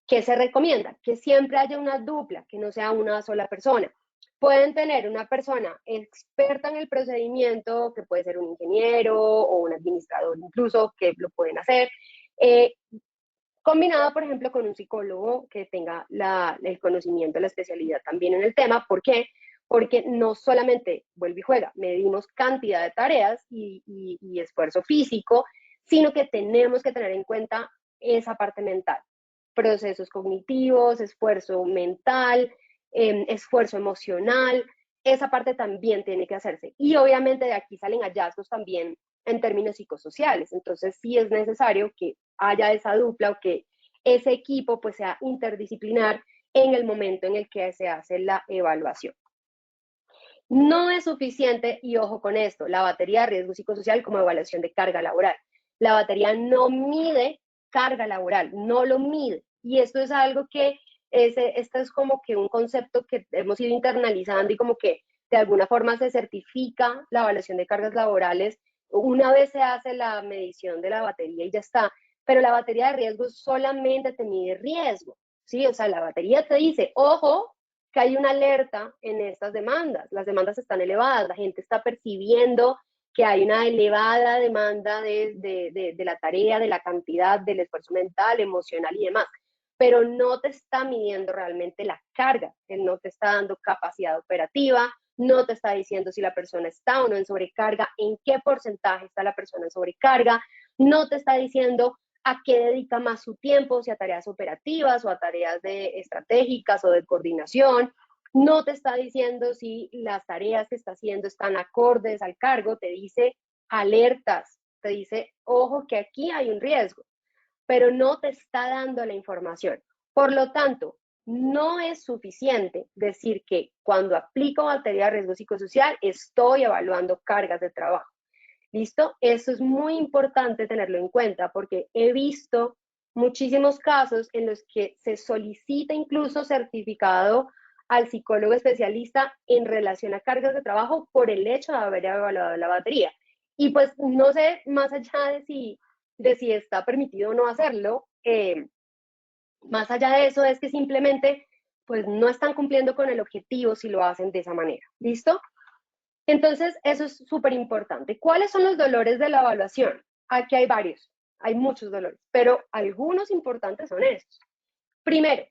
¿Qué se recomienda? Que siempre haya una dupla, que no sea una sola persona. Pueden tener una persona experta en el procedimiento, que puede ser un ingeniero o un administrador incluso, que lo pueden hacer, combinado, por ejemplo, con un psicólogo que tenga el conocimiento, la especialidad también en el tema. ¿Por qué? Porque no solamente vuelve y juega, medimos cantidad de tareas y esfuerzo físico, sino que tenemos que tener en cuenta esa parte mental, procesos cognitivos, esfuerzo mental, esfuerzo emocional, esa parte también tiene que hacerse. Y obviamente de aquí salen hallazgos también en términos psicosociales. Entonces sí es necesario que haya esa dupla o que ese equipo pues sea interdisciplinar en el momento en el que se hace la evaluación. No es suficiente, y ojo con esto, la batería de riesgo psicosocial como evaluación de carga laboral. La batería no mide carga laboral, no lo mide. Y esto es algo que, esto es como que un concepto que hemos ido internalizando y como que de alguna forma se certifica la evaluación de cargas laborales. Una vez se hace la medición de la batería y ya está, pero la batería de riesgo solamente te mide riesgo, ¿sí? O sea, la batería te dice, ojo, que hay una alerta en estas demandas. Las demandas están elevadas, la gente está percibiendo que hay una elevada demanda de la tarea, de la cantidad, del esfuerzo mental, emocional y demás, pero no te está midiendo realmente la carga, él no te está dando capacidad operativa, no te está diciendo si la persona está o no en sobrecarga, en qué porcentaje está la persona en sobrecarga, no te está diciendo a qué dedica más su tiempo, si a tareas operativas o a tareas estratégicas o de coordinación. No te está diciendo si las tareas que está haciendo están acordes al cargo, te dice alertas, te dice, ojo que aquí hay un riesgo, pero no te está dando la información. Por lo tanto, no es suficiente decir que cuando aplico batería de riesgo psicosocial estoy evaluando cargas de trabajo. ¿Listo? Eso es muy importante tenerlo en cuenta porque he visto muchísimos casos en los que se solicita incluso certificado al psicólogo especialista en relación a cargas de trabajo por el hecho de haber evaluado la batería. Y pues no sé, más allá de si está permitido o no hacerlo, más allá de eso es que simplemente pues no están cumpliendo con el objetivo si lo hacen de esa manera. ¿Listo? Entonces, eso es súper importante. ¿Cuáles son los dolores de la evaluación? Aquí hay varios, hay muchos dolores, pero algunos importantes son estos. Primero,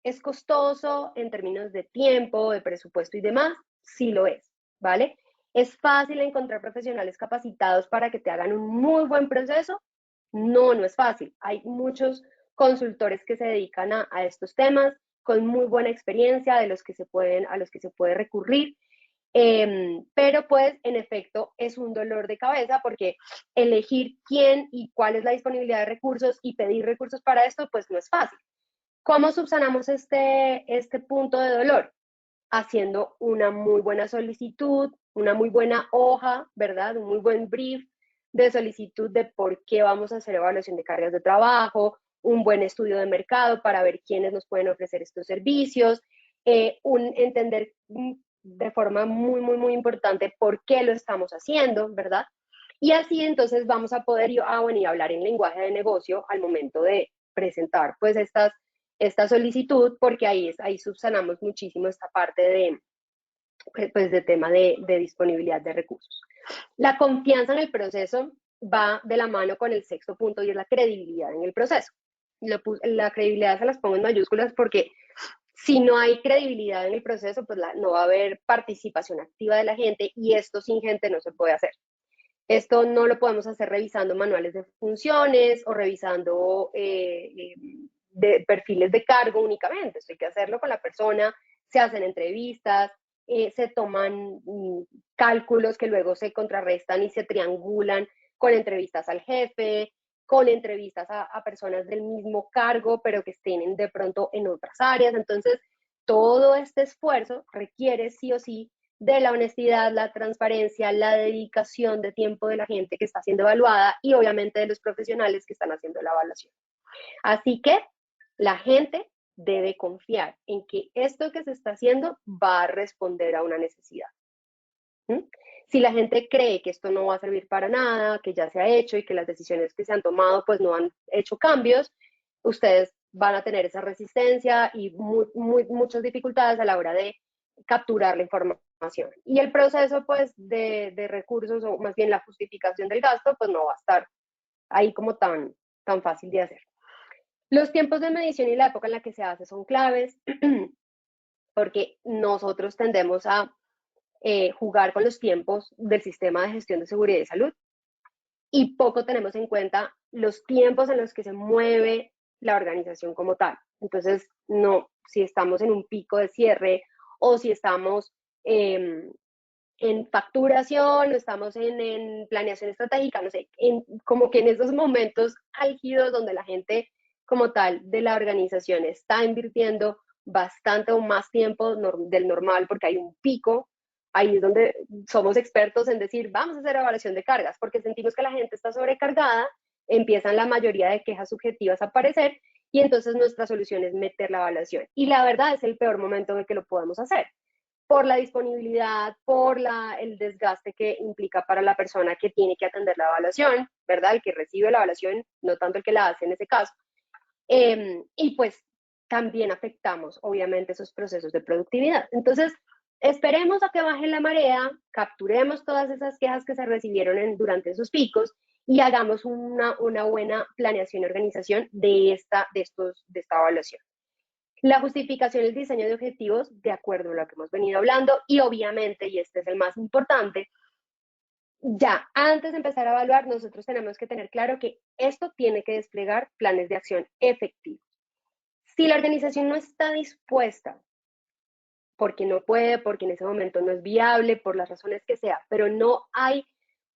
¿es costoso en términos de tiempo, de presupuesto y demás? Sí lo es, ¿vale? ¿Es fácil encontrar profesionales capacitados para que te hagan un muy buen proceso? No, no es fácil. Hay muchos consultores que se dedican a estos temas con muy buena experiencia a los que se puede recurrir. Pero pues en efecto es un dolor de cabeza porque elegir quién y cuál es la disponibilidad de recursos y pedir recursos para esto pues no es fácil. ¿Cómo subsanamos este punto de dolor? Haciendo una muy buena solicitud, una muy buena hoja, ¿verdad? Un muy buen brief de solicitud de por qué vamos a hacer evaluación de cargas de trabajo, un buen estudio de mercado para ver quiénes nos pueden ofrecer estos servicios, entender de forma muy, muy, muy importante por qué lo estamos haciendo, ¿verdad? Y así entonces vamos a poder y hablar en lenguaje de negocio al momento de presentar pues esta solicitud, porque ahí subsanamos muchísimo esta parte de tema de disponibilidad de recursos. La confianza en el proceso va de la mano con el sexto punto y es la credibilidad en el proceso. La credibilidad se las pongo en mayúsculas porque si no hay credibilidad en el proceso, pues no va a haber participación activa de la gente y esto sin gente no se puede hacer. Esto no lo podemos hacer revisando manuales de funciones o revisando de perfiles de cargo únicamente. Esto hay que hacerlo con la persona, se hacen entrevistas, se toman cálculos que luego se contrarrestan y se triangulan con entrevistas al jefe, con entrevistas a personas del mismo cargo, pero que estén de pronto en otras áreas. Entonces, todo este esfuerzo requiere sí o sí de la honestidad, la transparencia, la dedicación de tiempo de la gente que está siendo evaluada y obviamente de los profesionales que están haciendo la evaluación. Así que la gente debe confiar en que esto que se está haciendo va a responder a una necesidad. Si la gente cree que esto no va a servir para nada, que ya se ha hecho y que las decisiones que se han tomado pues no han hecho cambios, ustedes van a tener esa resistencia y muchas dificultades a la hora de capturar la información. Y el proceso pues de recursos o más bien la justificación del gasto pues no va a estar ahí como tan fácil de hacer. Los tiempos de medición y la época en la que se hace son claves porque nosotros tendemos a jugar con los tiempos del sistema de gestión de seguridad y salud y poco tenemos en cuenta los tiempos en los que se mueve la organización como tal. Entonces, no, si estamos en un pico de cierre o si estamos en facturación o estamos en planeación estratégica, no sé, como que en esos momentos álgidos donde la gente como tal de la organización está invirtiendo bastante o más tiempo del normal porque hay un pico, ahí es donde somos expertos en decir, vamos a hacer evaluación de cargas, porque sentimos que la gente está sobrecargada, empiezan la mayoría de quejas subjetivas a aparecer y entonces nuestra solución es meter la evaluación. Y la verdad es el peor momento en el que lo podemos hacer por la disponibilidad, por el desgaste que implica para la persona que tiene que atender la evaluación, ¿verdad? El que recibe la evaluación, no tanto el que la hace en ese caso. Y pues también afectamos, obviamente, esos procesos de productividad. Entonces, esperemos a que baje la marea, capturemos todas esas quejas que se recibieron durante esos picos y hagamos una buena planeación y organización de esta evaluación. La justificación y el diseño de objetivos de acuerdo a lo que hemos venido hablando y obviamente, y este es el más importante, ya antes de empezar a evaluar, nosotros tenemos que tener claro que esto tiene que desplegar planes de acción efectivos. Si la organización no está dispuesta, porque no puede, porque en ese momento no es viable, por las razones que sea, pero no hay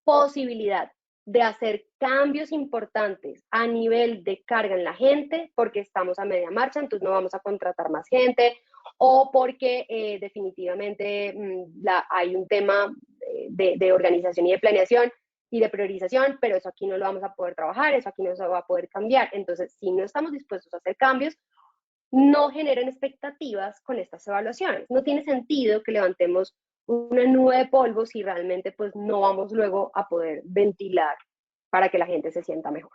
posibilidad de hacer cambios importantes a nivel de carga en la gente, porque estamos a media marcha, entonces no vamos a contratar más gente, o porque definitivamente hay un tema de organización y de planeación y de priorización, pero eso aquí no lo vamos a poder trabajar, eso aquí no se va a poder cambiar. Entonces, si no estamos dispuestos a hacer cambios, no generen expectativas con estas evaluaciones. No tiene sentido que levantemos una nube de polvo si realmente pues no vamos luego a poder ventilar para que la gente se sienta mejor.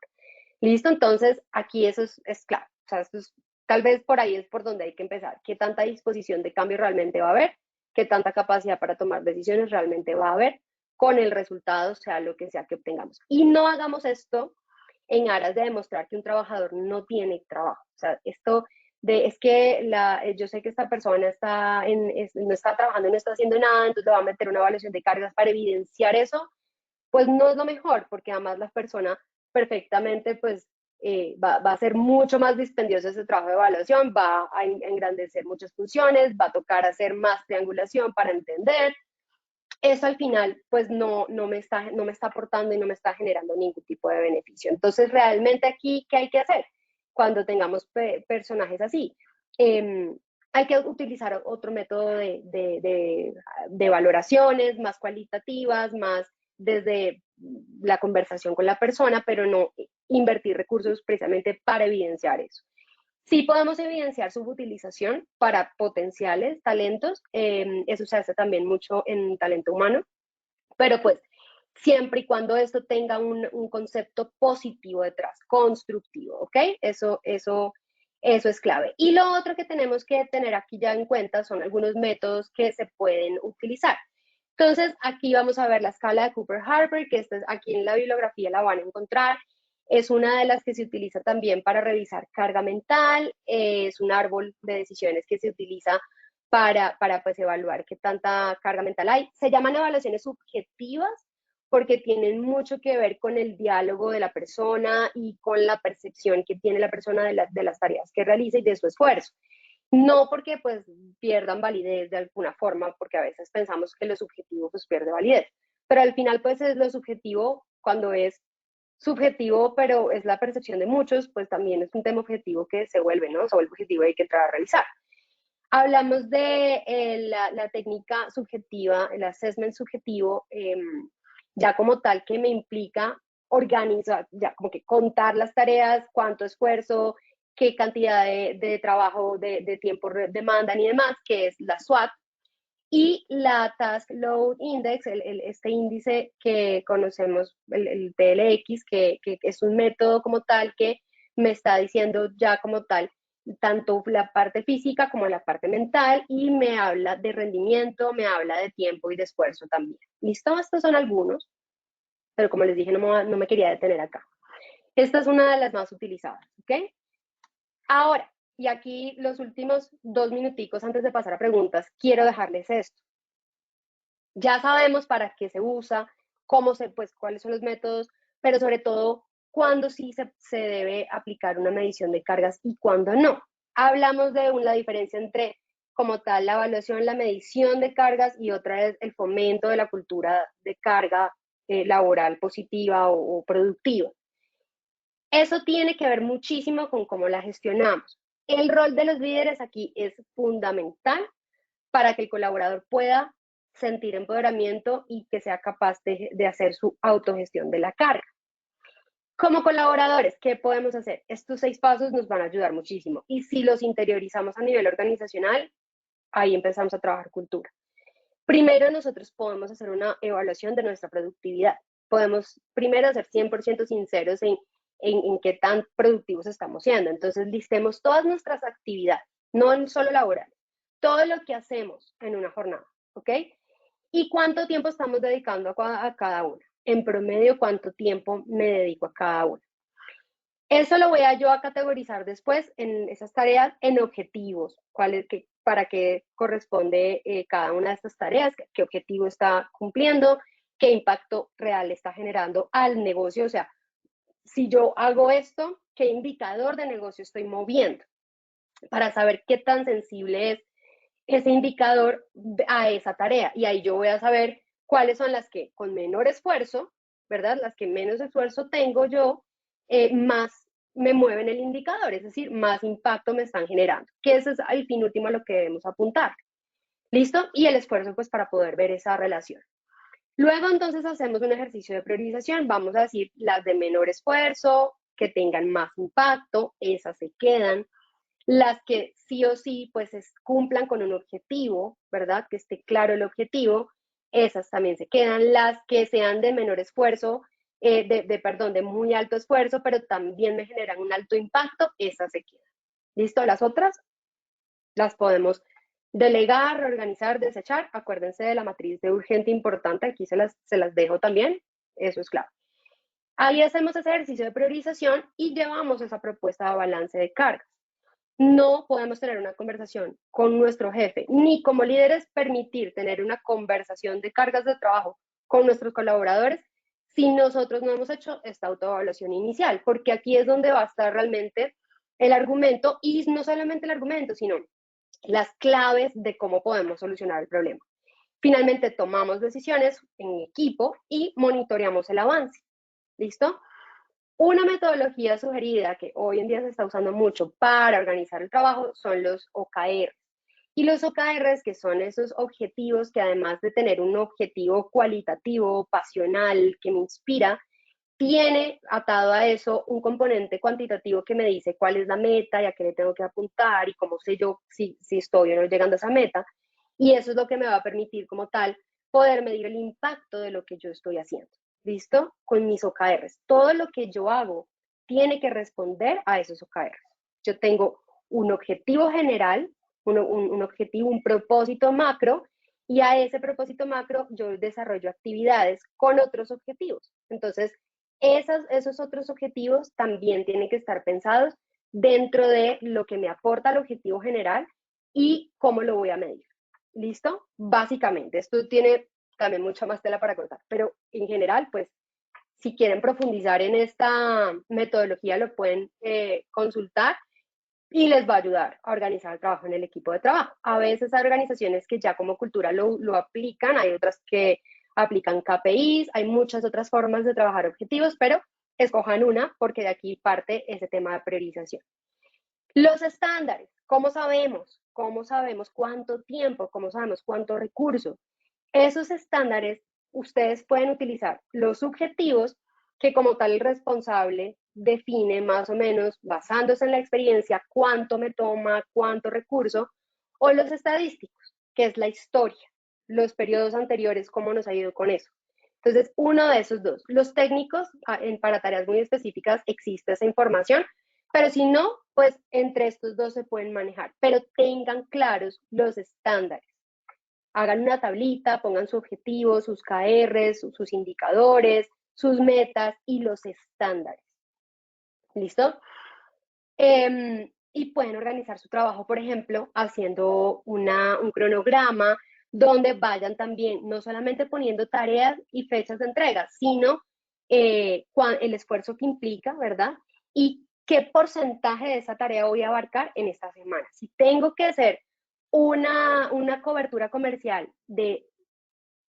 ¿Listo? Entonces, aquí eso es claro. O sea, esto es, tal vez por ahí es por donde hay que empezar. ¿Qué tanta disposición de cambio realmente va a haber? ¿Qué tanta capacidad para tomar decisiones realmente va a haber con el resultado, sea lo que sea que obtengamos? Y no hagamos esto en aras de demostrar que un trabajador no tiene trabajo. O sea, esto es que yo sé que esta persona no está trabajando, no está haciendo nada, entonces le va a meter una evaluación de cargas para evidenciar eso, pues no es lo mejor, porque además la persona perfectamente pues va a ser mucho más dispendioso ese trabajo de evaluación, va a engrandecer muchas funciones, va a tocar hacer más triangulación para entender. Eso al final pues no me está aportando y no me está generando ningún tipo de beneficio. Entonces realmente aquí, ¿qué hay que hacer cuando tengamos personajes así? Hay que utilizar otro método de valoraciones más cualitativas, más desde la conversación con la persona, pero no invertir recursos precisamente para evidenciar eso. Sí podemos evidenciar su utilización para potenciales talentos, eso se hace también mucho en talento humano, pero pues siempre y cuando esto tenga un concepto positivo detrás, constructivo, ¿ok? Eso es clave. Y lo otro que tenemos que tener aquí ya en cuenta son algunos métodos que se pueden utilizar. Entonces, aquí vamos a ver la escala de Cooper-Harper, que aquí en la bibliografía la van a encontrar. Es una de las que se utiliza también para revisar carga mental. Es un árbol de decisiones que se utiliza para pues, evaluar qué tanta carga mental hay. Se llaman evaluaciones subjetivas porque tienen mucho que ver con el diálogo de la persona y con la percepción que tiene la persona de las tareas que realiza y de su esfuerzo. No porque pues pierdan validez de alguna forma, porque a veces pensamos que lo subjetivo pues pierde validez, pero al final pues es lo subjetivo cuando es subjetivo, pero es la percepción de muchos, pues también es un tema objetivo que se vuelve, ¿no? Se vuelve objetivo y hay que entrar a realizar. Hablamos de la técnica subjetiva, el assessment subjetivo, ya como tal que me implica organizar, ya como que contar las tareas, cuánto esfuerzo, qué cantidad de trabajo, de tiempo demandan y demás, que es la SWOT. Y la Task Load Index, este índice que conocemos, el TLX, que es un método como tal que me está diciendo ya como tal tanto la parte física como la parte mental y me habla de rendimiento, me habla de tiempo y de esfuerzo también. ¿Listo? Estos son algunos, pero como les dije, no me quería detener acá. Esta es una de las más utilizadas, ¿ok? Ahora, y aquí los últimos 2 minuticos antes de pasar a preguntas, quiero dejarles esto. Ya sabemos para qué se usa, pues, cuáles son los métodos, pero sobre todo, cuándo sí se debe aplicar una medición de cargas y cuándo no. Hablamos de la diferencia entre, como tal, la evaluación, la medición de cargas y otra es el fomento de la cultura de carga laboral positiva o productiva. Eso tiene que ver muchísimo con cómo la gestionamos. El rol de los líderes aquí es fundamental para que el colaborador pueda sentir empoderamiento y que sea capaz de hacer su autogestión de la carga. Como colaboradores, ¿qué podemos hacer? Estos 6 pasos nos van a ayudar muchísimo. Y si los interiorizamos a nivel organizacional, ahí empezamos a trabajar cultura. Primero, nosotros podemos hacer una evaluación de nuestra productividad. Podemos primero ser 100% sinceros en qué tan productivos estamos siendo. Entonces, listemos todas nuestras actividades, no solo laborales, todo lo que hacemos en una jornada, ¿ok? ¿Y cuánto tiempo estamos dedicando a cada una? En promedio, ¿cuánto tiempo me dedico a cada una? Eso lo voy a yo a categorizar después en esas tareas en objetivos, para qué corresponde cada una de estas tareas, qué objetivo está cumpliendo, qué impacto real está generando al negocio. O sea, si yo hago esto, ¿qué indicador de negocio estoy moviendo? Para saber qué tan sensible es ese indicador a esa tarea. Y ahí yo voy a saber cuáles son las que con menor esfuerzo, ¿verdad? Las que menos esfuerzo tengo yo, más me mueven el indicador, es decir, más impacto me están generando, que ese es el fin último a lo que debemos apuntar. ¿Listo? Y el esfuerzo, pues, para poder ver esa relación. Luego, entonces, hacemos un ejercicio de priorización. Vamos a decir las de menor esfuerzo, que tengan más impacto, esas se quedan. Las que sí o sí, pues, cumplan con un objetivo, ¿verdad? Que esté claro el objetivo, esas también se quedan. Las que sean de menor esfuerzo, de muy alto esfuerzo, pero también me generan un alto impacto, esas se quedan. ¿Listo? Las otras las podemos delegar, reorganizar, desechar. Acuérdense de la matriz de urgente importante, aquí se las dejo también, eso es clave. Ahí hacemos ese ejercicio de priorización y llevamos esa propuesta de balance de cargas. No podemos tener una conversación con nuestro jefe, ni como líderes permitir tener una conversación de cargas de trabajo con nuestros colaboradores si nosotros no hemos hecho esta autoevaluación inicial, porque aquí es donde va a estar realmente el argumento, y no solamente el argumento, sino las claves de cómo podemos solucionar el problema. Finalmente, tomamos decisiones en equipo y monitoreamos el avance. ¿Listo? Una metodología sugerida que hoy en día se está usando mucho para organizar el trabajo son los OKR. Y los OKRs, que son esos objetivos que además de tener un objetivo cualitativo, pasional, que me inspira, tiene atado a eso un componente cuantitativo que me dice cuál es la meta y a qué le tengo que apuntar y cómo sé yo si estoy o no llegando a esa meta. Y eso es lo que me va a permitir como tal poder medir el impacto de lo que yo estoy haciendo. ¿Listo? Con mis OKRs. Todo lo que yo hago tiene que responder a esos OKRs. Yo tengo un objetivo general, un objetivo, un propósito macro, y a ese propósito macro yo desarrollo actividades con otros objetivos. Entonces, esos otros objetivos también tienen que estar pensados dentro de lo que me aporta el objetivo general y cómo lo voy a medir. ¿Listo? Básicamente, esto tiene también mucha más tela para cortar, pero en general, pues, si quieren profundizar en esta metodología, lo pueden consultar y les va a ayudar a organizar el trabajo en el equipo de trabajo. A veces hay organizaciones que ya como cultura lo aplican, hay otras que aplican KPIs, hay muchas otras formas de trabajar objetivos, pero escojan una porque de aquí parte ese tema de priorización. Los estándares, ¿cómo sabemos? ¿Cómo sabemos cuánto tiempo? ¿Cómo sabemos cuánto recurso? Esos estándares ustedes pueden utilizar los subjetivos que como tal el responsable define más o menos basándose en la experiencia cuánto me toma, cuánto recurso, o los estadísticos, que es la historia, los periodos anteriores, cómo nos ha ido con eso. Entonces, uno de esos dos. Los técnicos, para tareas muy específicas, existe esa información, pero si no, pues entre estos dos se pueden manejar, pero tengan claros los estándares. Hagan una tablita, pongan su objetivo, sus KRs, sus indicadores, sus metas y los estándares. ¿Listo? y pueden organizar su trabajo, por ejemplo, haciendo un cronograma donde vayan también no solamente poniendo tareas y fechas de entrega, sino el esfuerzo que implica, ¿verdad? Y qué porcentaje de esa tarea voy a abarcar en esta semana. Si tengo que hacer una cobertura comercial de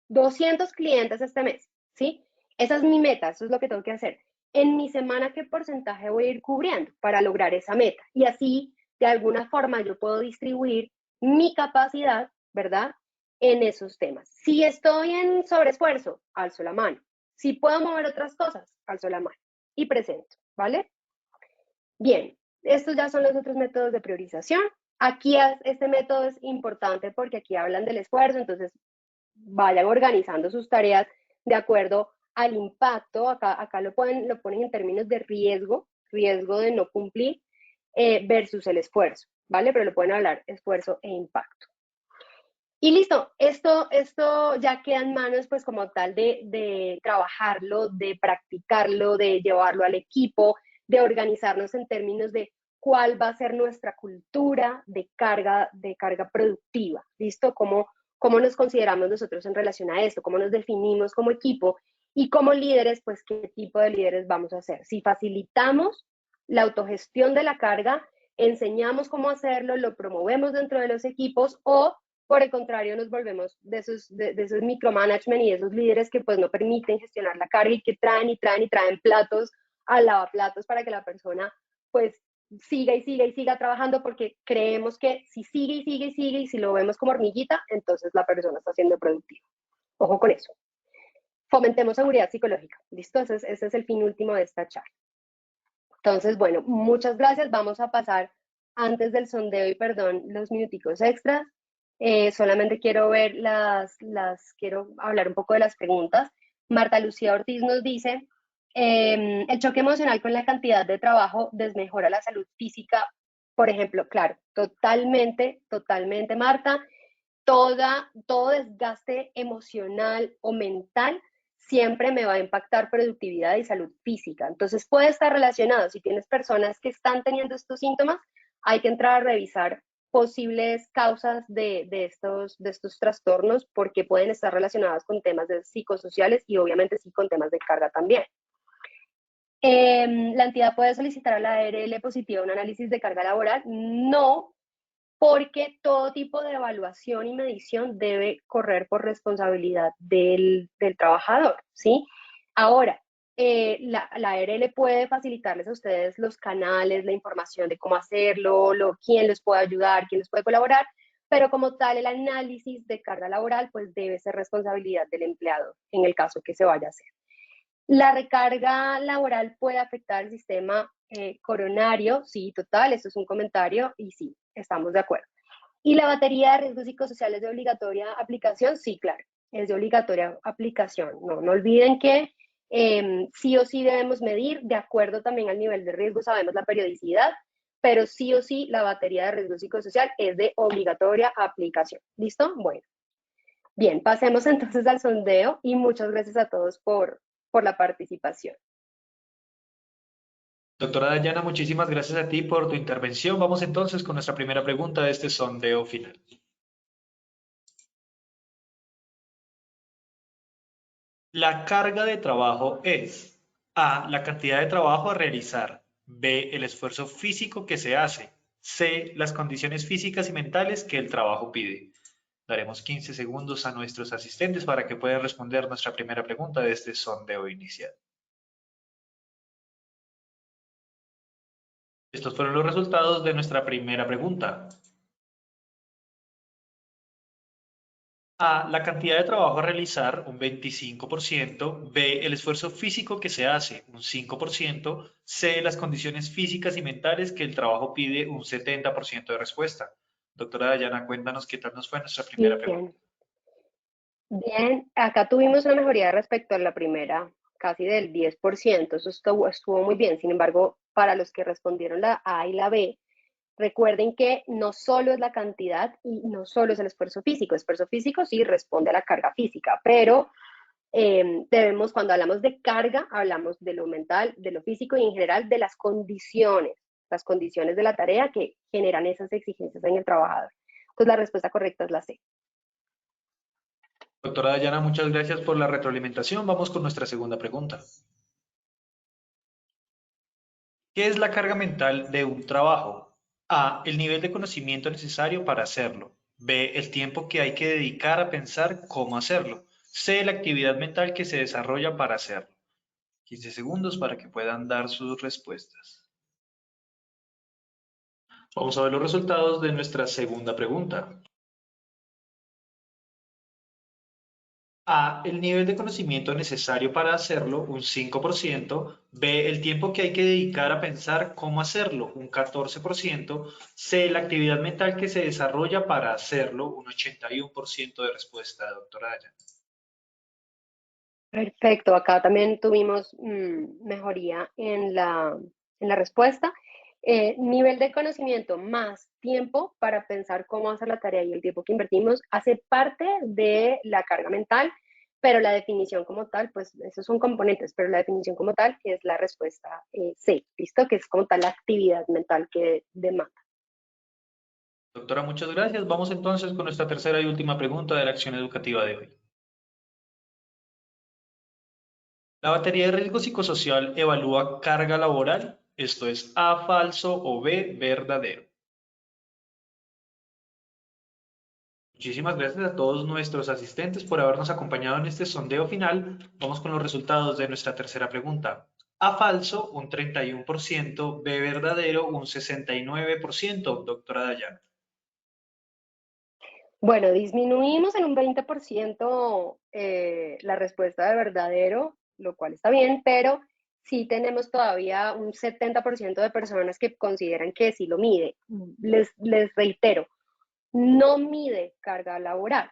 200 clientes este mes, ¿sí? Esa es mi meta, eso es lo que tengo que hacer. En mi semana, ¿qué porcentaje voy a ir cubriendo para lograr esa meta? Y así, de alguna forma, yo puedo distribuir mi capacidad, ¿verdad? En esos temas. Si estoy en sobreesfuerzo, alzo la mano. Si puedo mover otras cosas, alzo la mano y presento, ¿vale? Bien, estos ya son los otros métodos de priorización. Aquí este método es importante porque aquí hablan del esfuerzo, entonces vayan organizando sus tareas de acuerdo al impacto. Acá lo ponen en términos de riesgo de no cumplir versus el esfuerzo, ¿vale? Pero lo pueden hablar esfuerzo e impacto. Y listo, esto ya queda en manos pues como tal de trabajarlo, de practicarlo, de llevarlo al equipo, de organizarnos en términos de cuál va a ser nuestra cultura de carga productiva, ¿listo? ¿Cómo nos consideramos nosotros en relación a esto? ¿Cómo nos definimos como equipo? Y como líderes, pues, ¿qué tipo de líderes vamos a ser? Si facilitamos la autogestión de la carga, enseñamos cómo hacerlo, lo promovemos dentro de los equipos o por el contrario, nos volvemos de esos micromanagement y de esos líderes que pues no permiten gestionar la carga y que traen platos al lavaplatos para que la persona pues siga y siga y siga trabajando porque creemos que si sigue y sigue y sigue y si lo vemos como hormiguita, entonces la persona está siendo productiva. Ojo con eso. Fomentemos seguridad psicológica. ¿Listo? Ese es el fin último de esta charla. Entonces, bueno, muchas gracias. Vamos a pasar antes del sondeo y perdón los minuticos extras. Solamente quiero ver quiero hablar un poco de las preguntas. Marta Lucía Ortiz nos dice, el choque emocional con la cantidad de trabajo desmejora la salud física, por ejemplo, claro, totalmente, Marta. Todo desgaste emocional o mental siempre me va a impactar productividad y salud física. Entonces puede estar relacionado. Si tienes personas que están teniendo estos síntomas, hay que entrar a revisar posibles causas de estos trastornos porque pueden estar relacionadas con temas psicosociales y obviamente sí con temas de carga también. ¿La entidad puede solicitar a la ARL positiva un análisis de carga laboral? No, porque todo tipo de evaluación y medición debe correr por responsabilidad del trabajador, ¿sí? Ahora, la ARL puede facilitarles a ustedes los canales, la información de cómo hacerlo, quién les puede ayudar, quién les puede colaborar, pero como tal el análisis de carga laboral pues debe ser responsabilidad del empleado en el caso que se vaya a hacer. La recarga laboral puede afectar el sistema coronario, sí, total, esto es un comentario y sí, estamos de acuerdo. ¿Y la batería de riesgos psicosociales de obligatoria aplicación? Sí, claro, es de obligatoria aplicación. No olviden que sí o sí debemos medir, de acuerdo también al nivel de riesgo, sabemos la periodicidad, pero sí o sí la batería de riesgo psicosocial es de obligatoria aplicación. ¿Listo? Bueno. Bien, pasemos entonces al sondeo y muchas gracias a todos por la participación. Doctora Dayana, muchísimas gracias a ti por tu intervención. Vamos entonces con nuestra primera pregunta de este sondeo final. La carga de trabajo es A, la cantidad de trabajo a realizar, B, el esfuerzo físico que se hace, C, las condiciones físicas y mentales que el trabajo pide. Daremos 15 segundos a nuestros asistentes para que puedan responder nuestra primera pregunta de este sondeo inicial. Estos fueron los resultados de nuestra primera pregunta. A, la cantidad de trabajo a realizar, un 25%, B, el esfuerzo físico que se hace, un 5%, C, las condiciones físicas y mentales que el trabajo pide, un 70% de respuesta. Doctora Dayana, cuéntanos qué tal nos fue nuestra primera pregunta. Bien, acá tuvimos una mejoría respecto a la primera, casi del 10%, eso estuvo muy bien. Sin embargo, para los que respondieron la A y la B, recuerden que no solo es la cantidad y no solo es el esfuerzo físico. El esfuerzo físico sí responde a la carga física, pero cuando hablamos de carga, hablamos de lo mental, de lo físico y en general de las condiciones las condiciones de la tarea que generan esas exigencias en el trabajador. Entonces la respuesta correcta es la C. Doctora Dayana, muchas gracias por la retroalimentación. Vamos con nuestra segunda pregunta. ¿Qué es la carga mental de un trabajo? A, el nivel de conocimiento necesario para hacerlo. B, el tiempo que hay que dedicar a pensar cómo hacerlo. C, la actividad mental que se desarrolla para hacerlo. 15 segundos para que puedan dar sus respuestas. Vamos a ver los resultados de nuestra segunda pregunta. A, el nivel de conocimiento necesario para hacerlo, un 5%. B, el tiempo que hay que dedicar a pensar cómo hacerlo, un 14%. C, la actividad mental que se desarrolla para hacerlo, un 81% de respuesta, doctora Dayana. Perfecto, acá también tuvimos mejoría en la respuesta. Nivel de conocimiento más tiempo para pensar cómo hacer la tarea y el tiempo que invertimos hace parte de la carga mental, pero la definición como tal, pues esos son componentes, pero la definición como tal es la respuesta C, ¿listo? Que es como tal la actividad mental que demanda. Doctora, muchas gracias. Vamos entonces con nuestra tercera y última pregunta de la acción educativa de hoy. La batería de riesgo psicosocial evalúa carga laboral, esto es A, falso o B, verdadero. Muchísimas gracias a todos nuestros asistentes por habernos acompañado en este sondeo final. Vamos con los resultados de nuestra tercera pregunta. A, falso, un 31%, B, verdadero, un 69%, doctora Dayana. Bueno, disminuimos en un 20% la respuesta de verdadero, lo cual está bien, pero sí tenemos todavía un 70% de personas que consideran que sí lo mide. Les reitero, no mide carga laboral.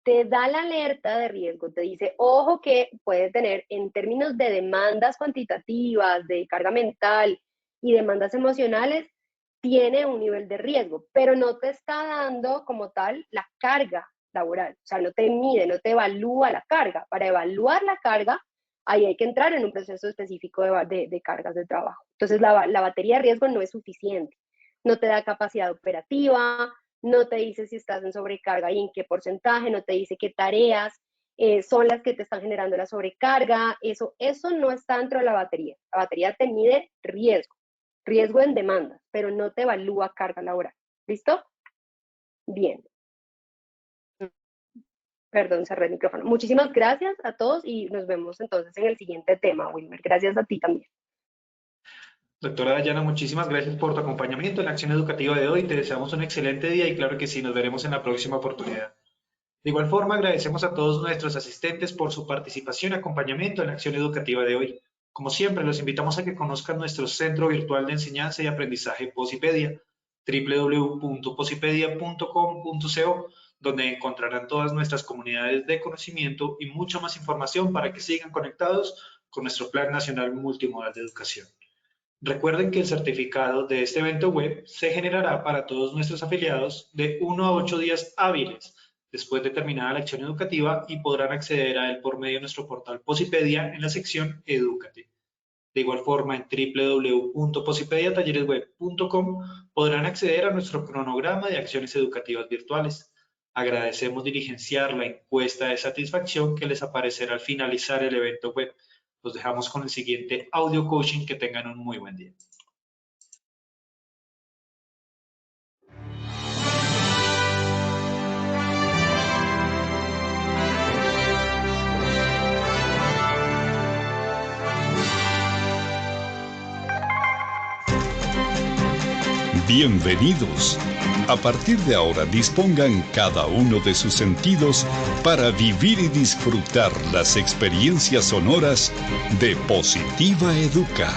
Te da la alerta de riesgo, te dice, ojo que puede tener en términos de demandas cuantitativas, de carga mental y demandas emocionales, tiene un nivel de riesgo, pero no te está dando como tal la carga laboral, o sea, no te mide, no te evalúa la carga. Para evaluar la carga, ahí hay que entrar en un proceso específico de cargas de trabajo. Entonces, la batería de riesgo no es suficiente, no te da capacidad operativa, no te dice si estás en sobrecarga y en qué porcentaje, no te dice qué tareas son las que te están generando la sobrecarga, eso no está dentro de la batería. La batería te mide riesgo en demandas, pero no te evalúa carga laboral. ¿Listo? Bien. Perdón, cerré el micrófono. Muchísimas gracias a todos y nos vemos entonces en el siguiente tema, Wilmer. Gracias a ti también. Doctora Dayana, muchísimas gracias por tu acompañamiento en la acción educativa de hoy. Te deseamos un excelente día y claro que sí, nos veremos en la próxima oportunidad. De igual forma, agradecemos a todos nuestros asistentes por su participación y acompañamiento en la acción educativa de hoy. Como siempre, los invitamos a que conozcan nuestro Centro Virtual de Enseñanza y Aprendizaje Posipedia, www.posipedia.com.co, donde encontrarán todas nuestras comunidades de conocimiento y mucha más información para que sigan conectados con nuestro Plan Nacional Multimodal de Educación. Recuerden que el certificado de este evento web se generará para todos nuestros afiliados de 1 a 8 días hábiles después de terminada la acción educativa y podrán acceder a él por medio de nuestro portal Posipedia en la sección Edúcate. De igual forma, en www.posipediatalleresweb.com podrán acceder a nuestro cronograma de acciones educativas virtuales. Agradecemos diligenciar la encuesta de satisfacción que les aparecerá al finalizar el evento web. Los dejamos con el siguiente audio coaching. Que tengan un muy buen día. Bienvenidos. A partir de ahora dispongan cada uno de sus sentidos para vivir y disfrutar las experiencias sonoras de Positiva Educa.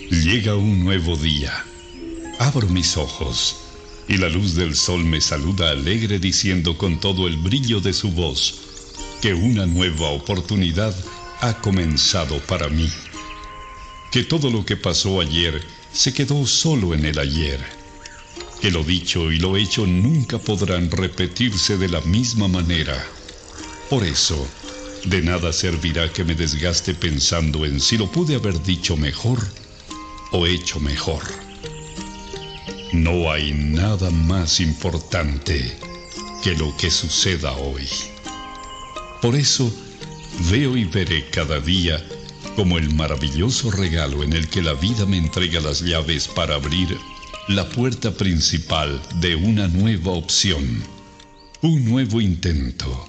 Llega un nuevo día. Abro mis ojos y la luz del sol me saluda alegre diciendo con todo el brillo de su voz que una nueva oportunidad ha comenzado para mí. que todo lo que pasó ayer se quedó solo en el ayer, que lo dicho y lo hecho nunca podrán repetirse de la misma manera. Por eso, de nada servirá que me desgaste pensando en si lo pude haber dicho mejor o hecho mejor. No hay nada más importante que lo que suceda hoy. Por eso, veo y veré cada día como el maravilloso regalo en el que la vida me entrega las llaves para abrir la puerta principal de una nueva opción, un nuevo intento,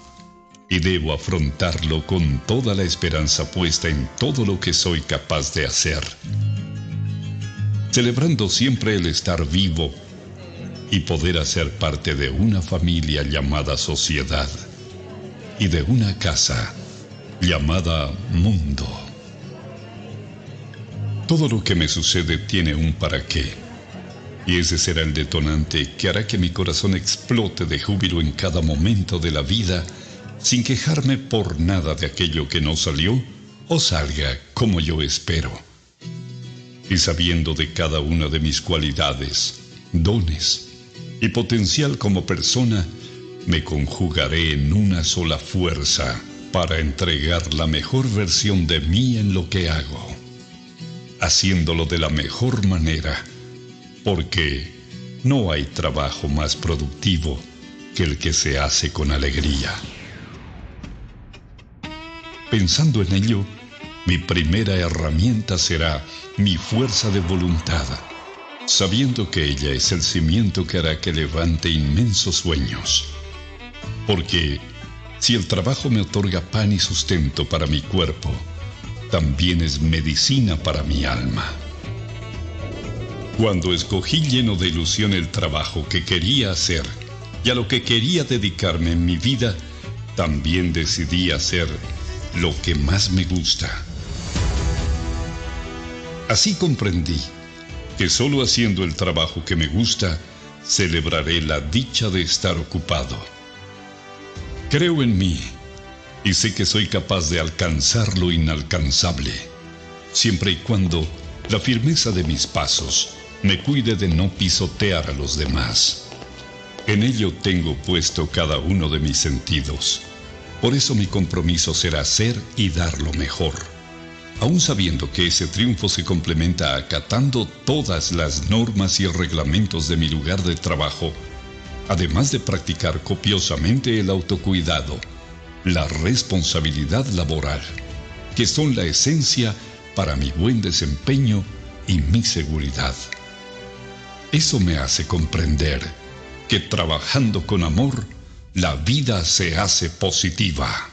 y debo afrontarlo con toda la esperanza puesta en todo lo que soy capaz de hacer, celebrando siempre el estar vivo y poder hacer parte de una familia llamada sociedad y de una casa llamada mundo. Todo lo que me sucede tiene un para qué, y ese será el detonante que hará que mi corazón explote de júbilo en cada momento de la vida, sin quejarme por nada de aquello que no salió o salga como yo espero. Y sabiendo de cada una de mis cualidades, dones y potencial como persona, me conjugaré en una sola fuerza para entregar la mejor versión de mí en lo que hago, haciéndolo de la mejor manera, porque no hay trabajo más productivo que el que se hace con alegría. Pensando en ello, mi primera herramienta será mi fuerza de voluntad, sabiendo que ella es el cimiento que hará que levante inmensos sueños. Porque si el trabajo me otorga pan y sustento para mi cuerpo, también es medicina para mi alma. Cuando escogí lleno de ilusión el trabajo que quería hacer y a lo que quería dedicarme en mi vida, también decidí hacer lo que más me gusta. Así comprendí que solo haciendo el trabajo que me gusta, celebraré la dicha de estar ocupado. Creo en mí y sé que soy capaz de alcanzar lo inalcanzable, siempre y cuando la firmeza de mis pasos me cuide de no pisotear a los demás. En ello tengo puesto cada uno de mis sentidos. Por eso mi compromiso será ser y dar lo mejor, aun sabiendo que ese triunfo se complementa acatando todas las normas y reglamentos de mi lugar de trabajo, además de practicar copiosamente el autocuidado, la responsabilidad laboral, que son la esencia para mi buen desempeño y mi seguridad. Eso me hace comprender que trabajando con amor, la vida se hace positiva.